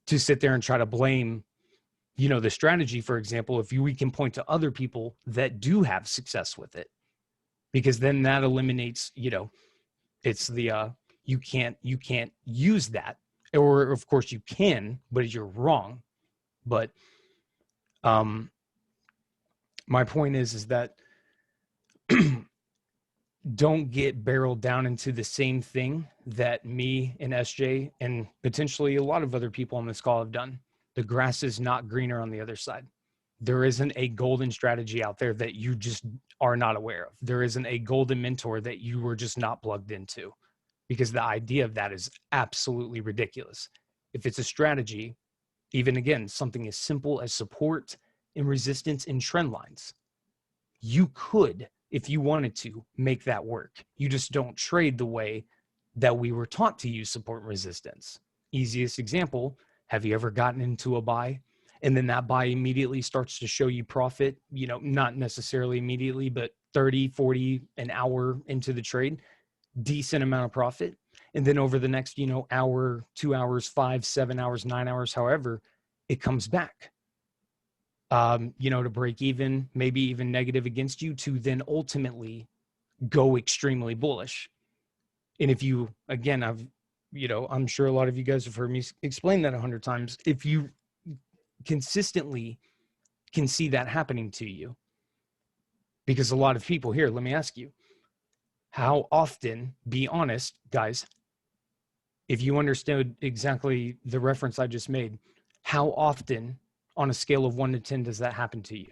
to sit there and try to blame, you know, the strategy, for example, if we can point to other people that do have success with it, because then that eliminates, you know, it's the you can't use that, or of course you can, but you're wrong. But my point is that don't get barreled down into the same thing that me and SJ and potentially a lot of other people on this call have done. The grass is not greener on the other side. There isn't a golden strategy out there that you just are not aware of. There isn't a golden mentor that you were just not plugged into, because the idea of that is absolutely ridiculous. If it's a strategy, even again, something as simple as support and resistance in trend lines, you could, if you wanted to, make that work. You just don't trade the way that we were taught to use support and resistance. Easiest example, have you ever gotten into a buy and then that buy immediately starts to show you profit, you know, not necessarily immediately, but 30, 40 an hour into the trade, decent amount of profit. And then over the next, you know, hour, 2 hours, 5, 7 hours, 9 hours, however, it comes back, you know, to break even, maybe even negative against you, to then ultimately go extremely bullish. And if you, again, you know, I'm sure a lot of you guys have heard me explain that 100 times. If you consistently can see that happening to you, because a lot of people here, let me ask you, how often, be honest, guys, if you understood exactly the reference I just made, how often on a scale of 1 to 10 does that happen to you?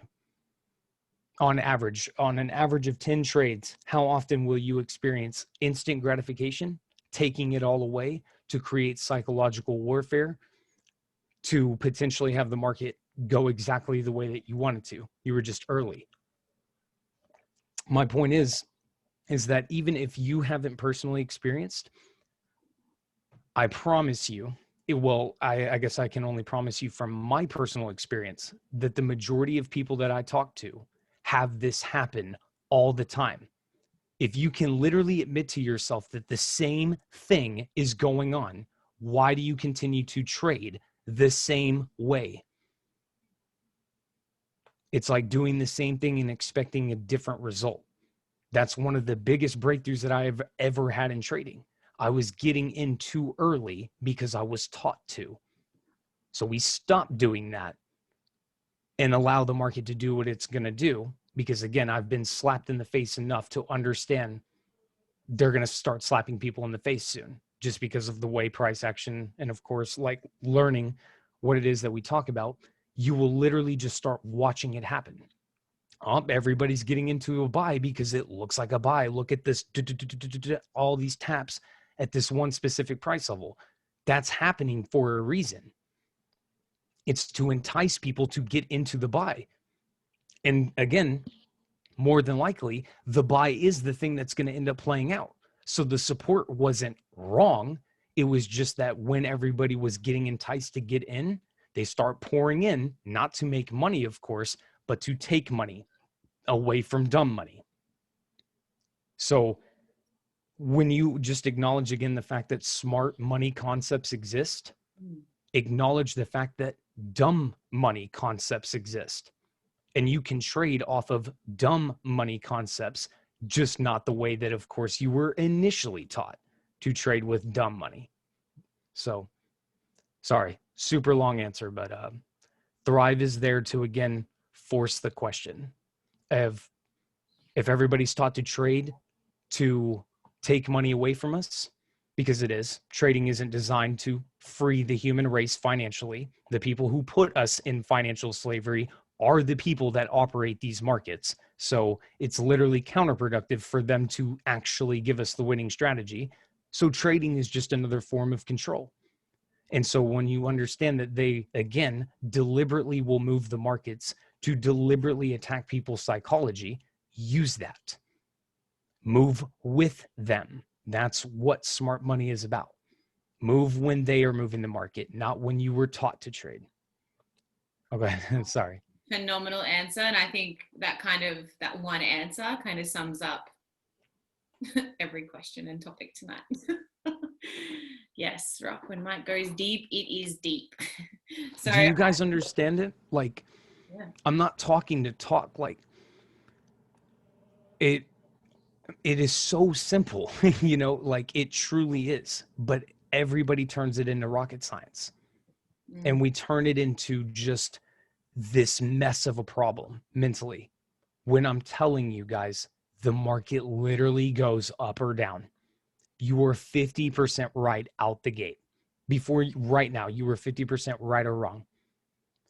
On average, on an average of 10 trades, how often will you experience instant gratification, taking it all away to create psychological warfare, to potentially have the market go exactly the way that you wanted to? You were just early. My point is that even if you haven't personally experienced, I promise you, I guess I can only promise you from my personal experience that the majority of people that I talk to have this happen all the time. If you can literally admit to yourself that the same thing is going on, why do you continue to trade the same way? It's like doing the same thing and expecting a different result. That's one of the biggest breakthroughs that I have ever had in trading. I was getting in too early because I was taught to. So we stop doing that and allow the market to do what it's going to do. Because again, I've been slapped in the face enough to understand they're going to start slapping people in the face soon, just because of the way price action, and of course, like learning what it is that we talk about, you will literally just start watching it happen. Everybody's getting into a buy because it looks like a buy. Look at this, all these taps at this one specific price level. That's happening for a reason. It's to entice people to get into the buy. And again, more than likely, the buy is the thing that's going to end up playing out. So the support wasn't wrong. It was just that when everybody was getting enticed to get in, they start pouring in, not to make money, of course, but to take money away from dumb money. So when you just acknowledge again the fact that smart money concepts exist, acknowledge the fact that dumb money concepts exist. And you can trade off of dumb money concepts, just not the way that, of course, you were initially taught to trade with dumb money. So, sorry, super long answer, but Thrive is there to, again, force the question of, if everybody's taught to trade to take money away from us, because it is, trading isn't designed to free the human race financially. The people who put us in financial slavery are the people that operate these markets. So it's literally counterproductive for them to actually give us the winning strategy. So trading is just another form of control. And so when you understand that they, again, deliberately will move the markets to deliberately attack people's psychology, use that. Move with them. That's what smart money is about. Move when they are moving the market, not when you were taught to trade. Okay, sorry. Phenomenal answer. And I think that one answer kind of sums up every question and topic tonight. Yes, Rock, when Mike goes deep, it is deep. So Do you guys understand it? Like, yeah. I'm not talking to talk. Like, it is so simple, you know, like it truly is. But everybody turns it into rocket science, and we turn it into just this mess of a problem mentally. When I'm telling you guys, the market literally goes up or down. You were 50% right out the gate. Right now, you were 50% right or wrong.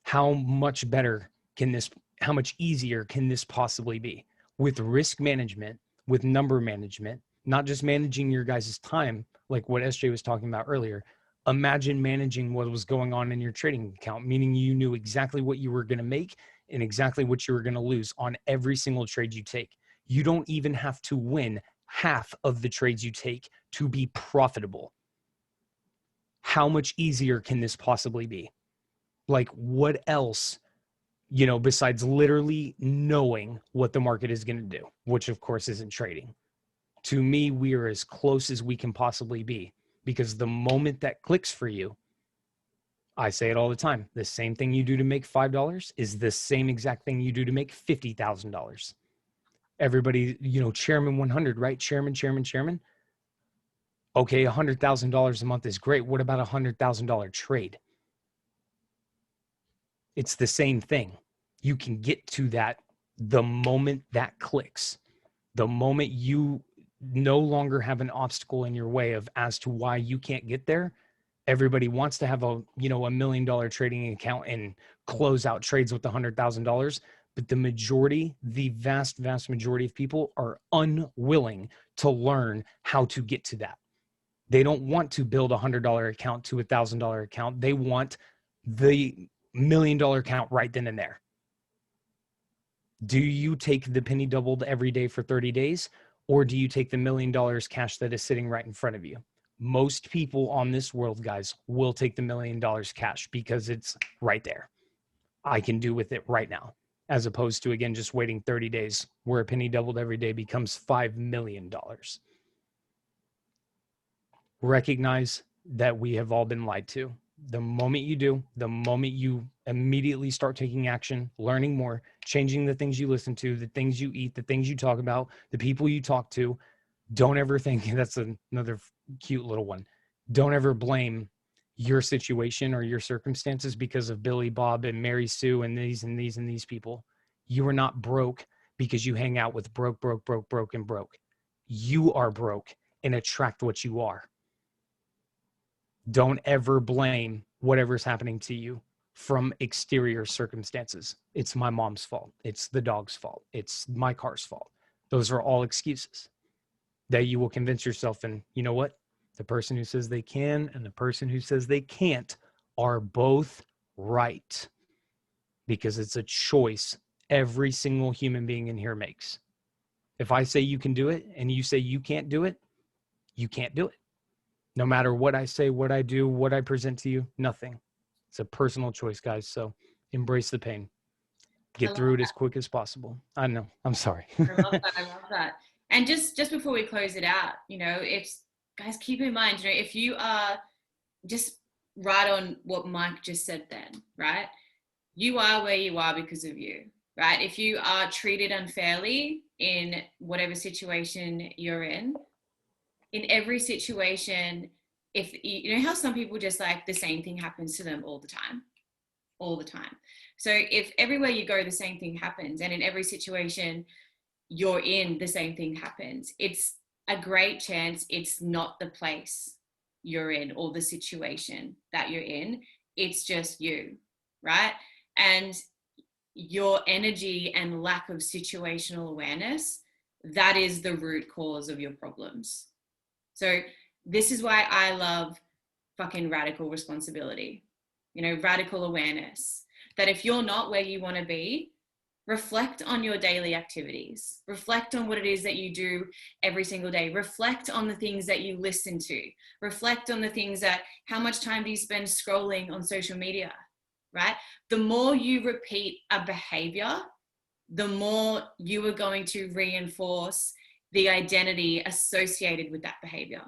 How much better can this, how much easier can this possibly be? With risk management, with number management, not just managing your guys' time, like what SJ was talking about earlier. Imagine managing what was going on in your trading account, meaning you knew exactly what you were going to make and exactly what you were going to lose on every single trade you take. You don't even have to win half of the trades you take to be profitable. How much easier can this possibly be? Like, what else, you know, besides literally knowing what the market is going to do, which of course isn't trading? To me, we are as close as we can possibly be, because the moment that clicks for you, I say it all the time, the same thing you do to make $5 is the same exact thing you do to make $50,000. Everybody, you know, Chairman 100, right? Chairman. Okay, $100,000 a month is great. What about $100,000 trade? It's the same thing. You can get to that the moment that clicks, the moment you no longer have an obstacle in your way of as to why you can't get there. Everybody wants to have a, you know, $1 million trading account and close out trades with $100,000. But the vast majority of people are unwilling to learn how to get to that. They don't want to build a $100 account to $1,000 account. They want the $1 million account right then and there. Do you take the penny doubled every day for 30 days, or do you take the $1 million cash that is sitting right in front of you? Most people on this world, guys, will take the $1 million cash because it's right there. I can do with it right now, as opposed to, again, just waiting 30 days where a penny doubled every day becomes $5 million. Recognize that we have all been lied to. The moment you do, the moment you immediately start taking action, learning more, changing the things you listen to, the things you eat, the things you talk about, the people you talk to, don't ever think that's another cute little one. Don't ever blame your situation or your circumstances because of Billy Bob and Mary Sue and these people. You are not broke because you hang out with broke. You are broke and attract what you are. Don't ever blame whatever's happening to you from exterior circumstances. It's my mom's fault. It's the dog's fault. It's my car's fault. Those are all excuses that you will convince yourself. And you know what? The person who says they can and the person who says they can't are both right, because it's a choice every single human being in here makes. If I say you can do it and you say you can't do it, you can't do it. No matter what I say, what I do, what I present to you, nothing. It's a personal choice, guys. So embrace the pain. Get through it as quick as possible. I know. I'm sorry. I love that. I love that. And just before we close it out, you know, if guys, keep in mind, you know, if you are just right on what Mike just said then, right? You are where you are because of you, right? If you are treated unfairly in whatever situation you're in every situation, if you know how some people just like the same thing happens to them all the time. So if everywhere you go, the same thing happens, and in every situation you're in, the same thing happens, it's a great chance it's not the place you're in or the situation that you're in. It's just you, right? And your energy and lack of situational awareness, that is the root cause of your problems. So this is why I love fucking radical responsibility, you know, radical awareness, that if you're not where you want to be, reflect on your daily activities, reflect on what it is that you do every single day, reflect on the things that you listen to, reflect on the things that, how much time do you spend scrolling on social media, right? The more you repeat a behavior, the more you are going to reinforce the identity associated with that behavior.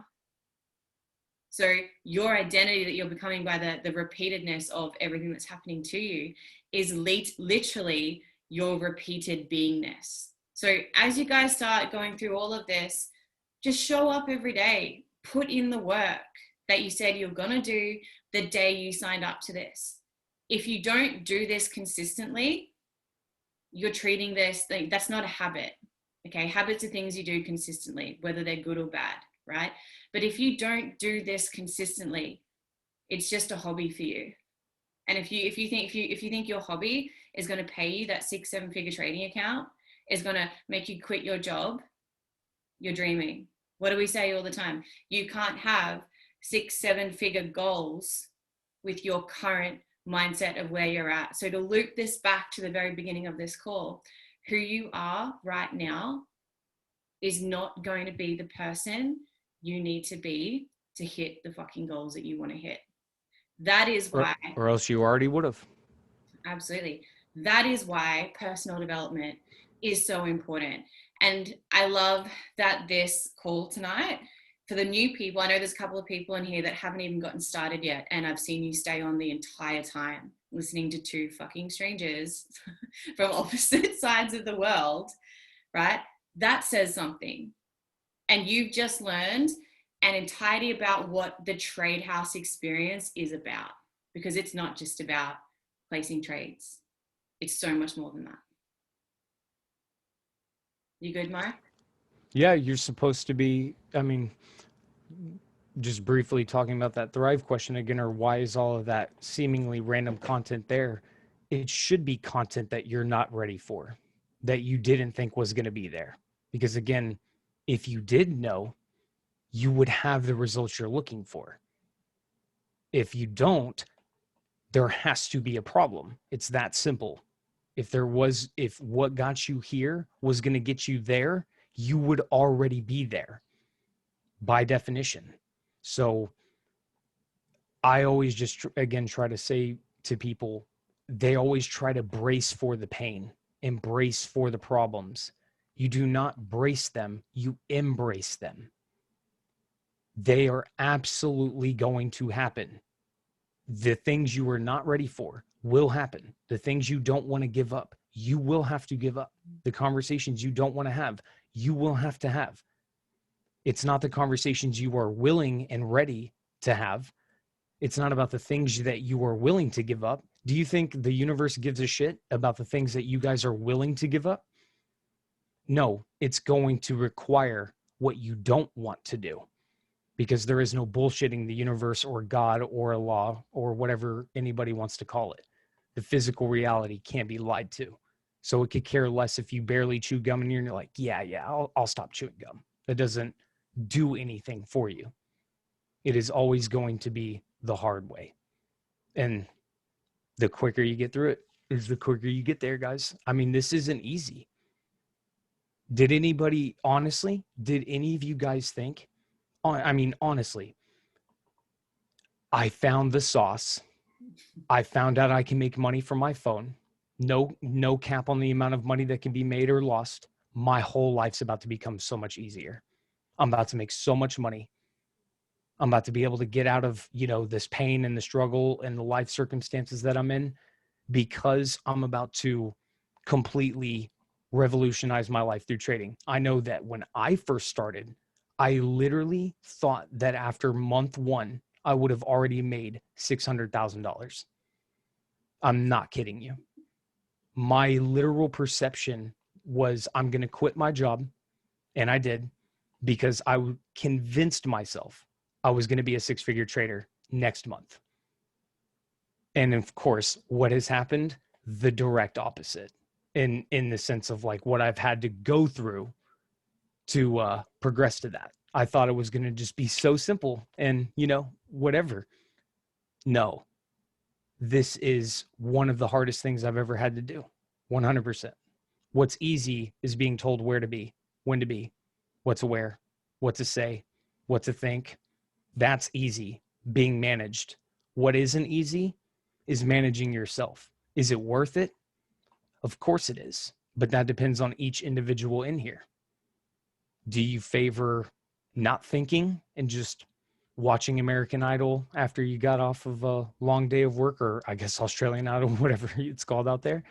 So your identity that you're becoming by the repeatedness of everything that's happening to you is literally your repeated beingness. So as you guys start going through all of this, just show up every day, put in the work that you said you're going to do the day you signed up to this. If you don't do this consistently, you're treating this thing, that's not a habit. Okay, habits are things you do consistently, whether they're good or bad, right? But if you don't do this consistently, it's just a hobby for you. And if you think your hobby is going to pay you that 6-7 figure trading account, is going to make you quit your job, you're dreaming. What do we say all the time? You can't have 6-7 figure goals with your current mindset of where you're at. So to loop this back to the very beginning of this call, who you are right now is not going to be the person you need to be to hit the fucking goals that you want to hit. That is why, or else you already would have. absolutely. That is why personal development is so important. And I love that this call tonight, for the new people, I know there's a couple of people in here that haven't even gotten started yet, and I've seen you stay on the entire time listening to two fucking strangers from opposite sides of the world, right? That says something. And you've just learned an entirety about what the trade house experience is about, because it's not just about placing trades. It's so much more than that. You good, Mo? Yeah, you're supposed to be, I mean, just briefly talking about that Thrive question again, or why is all of that seemingly random content there? It should be content that you're not ready for, that you didn't think was going to be there. Because again, if you did know, you would have the results you're looking for. If you don't, there has to be a problem. It's that simple. If what got you here was going to get you there, you would already be there by definition. So I always just, again, try to say to people, they always try to brace for the pain, embrace for the problems. You do not brace them, you embrace them. They are absolutely going to happen. The things you are not ready for will happen. The things you don't want to give up, you will have to give up. The conversations you don't want to have, you will have to have. It's not the conversations you are willing and ready to have. It's not about the things that you are willing to give up. Do you think the universe gives a shit about the things that you guys are willing to give up? No, it's going to require what you don't want to do, because there is no bullshitting the universe or God or Allah or whatever anybody wants to call it. The physical reality can't be lied to. So it could care less if you barely chew gum and you're like, yeah, I'll stop chewing gum. That doesn't do anything for you. It is always going to be the hard way. And the quicker you get through it is the quicker you get there, guys. I mean, this isn't easy. Did any of you guys think, I mean, honestly, I found the sauce. I found out I can make money from my phone. No cap on the amount of money that can be made or lost. My whole life's about to become so much easier. I'm about to make so much money. I'm about to be able to get out of, this pain and the struggle and the life circumstances that I'm in, because I'm about to completely revolutionize my life through trading. I know that when I first started, I literally thought that after month 1, I would have already made $600,000. I'm not kidding you. My literal perception was I'm going to quit my job. And I did, because I convinced myself I was going to be a 6-figure trader next month. And of course, what has happened? The direct opposite, in the sense of like what I've had to go through to progress to that. I thought it was going to just be so simple and, whatever. No, this is one of the hardest things I've ever had to do. 100%. What's easy is being told where to be, when to be, what to wear, what to say, what to think. That's easy. Being managed. What isn't easy is managing yourself. Is it worth it? Of course it is. But that depends on each individual in here. Do you favor not thinking and just watching American Idol after you got off of a long day of work, or I guess Australian Idol, whatever it's called out there,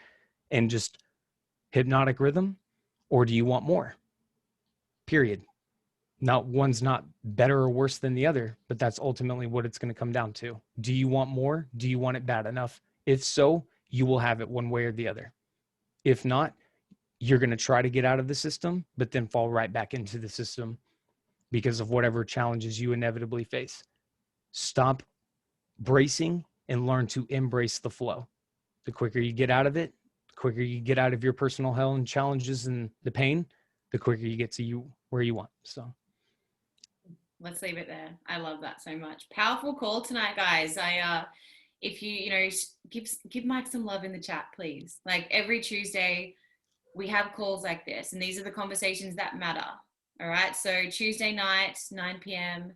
and just hypnotic rhythm? Or do you want more? Period. Not one's not better or worse than the other, but that's ultimately what it's going to come down to. Do you want more? Do you want it bad enough? If so, you will have it one way or the other. If not, you're going to try to get out of the system, but then fall right back into the system because of whatever challenges you inevitably face. Stop bracing and learn to embrace the flow. The quicker you get out of it, the quicker you get out of your personal hell and challenges and the pain, the quicker you get to you where you want. So let's leave it there. I love that so much. Powerful call tonight, guys. If you give Mike some love in the chat, please. Like every Tuesday, we have calls like this, and these are the conversations that matter. All right. So Tuesday night, 9 p.m.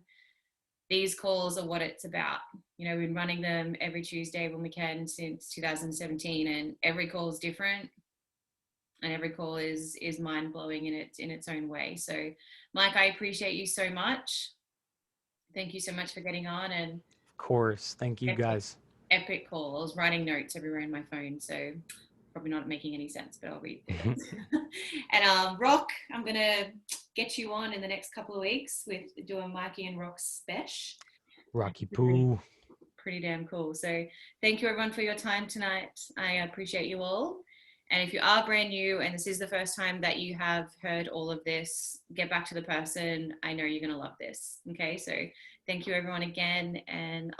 These calls are what it's about. We've been running them every Tuesday when we can since 2017, and every call is different, and every call is mind blowing in its own way. So, Mike, I appreciate you so much. Thank you so much for getting on. And of course, thank you guys. Epic call. I was writing notes everywhere in my phone, so probably not making any sense, but I'll read through it. And Rock, I'm gonna get you on in the next couple of weeks with doing Mikey and Rock's special. Rocky Poo. Pretty damn cool. So thank you everyone for your time tonight. I appreciate you all. And if you are brand new and this is the first time that you have heard all of this, get back to the person. I know you're gonna love this. Okay, so thank you everyone again, and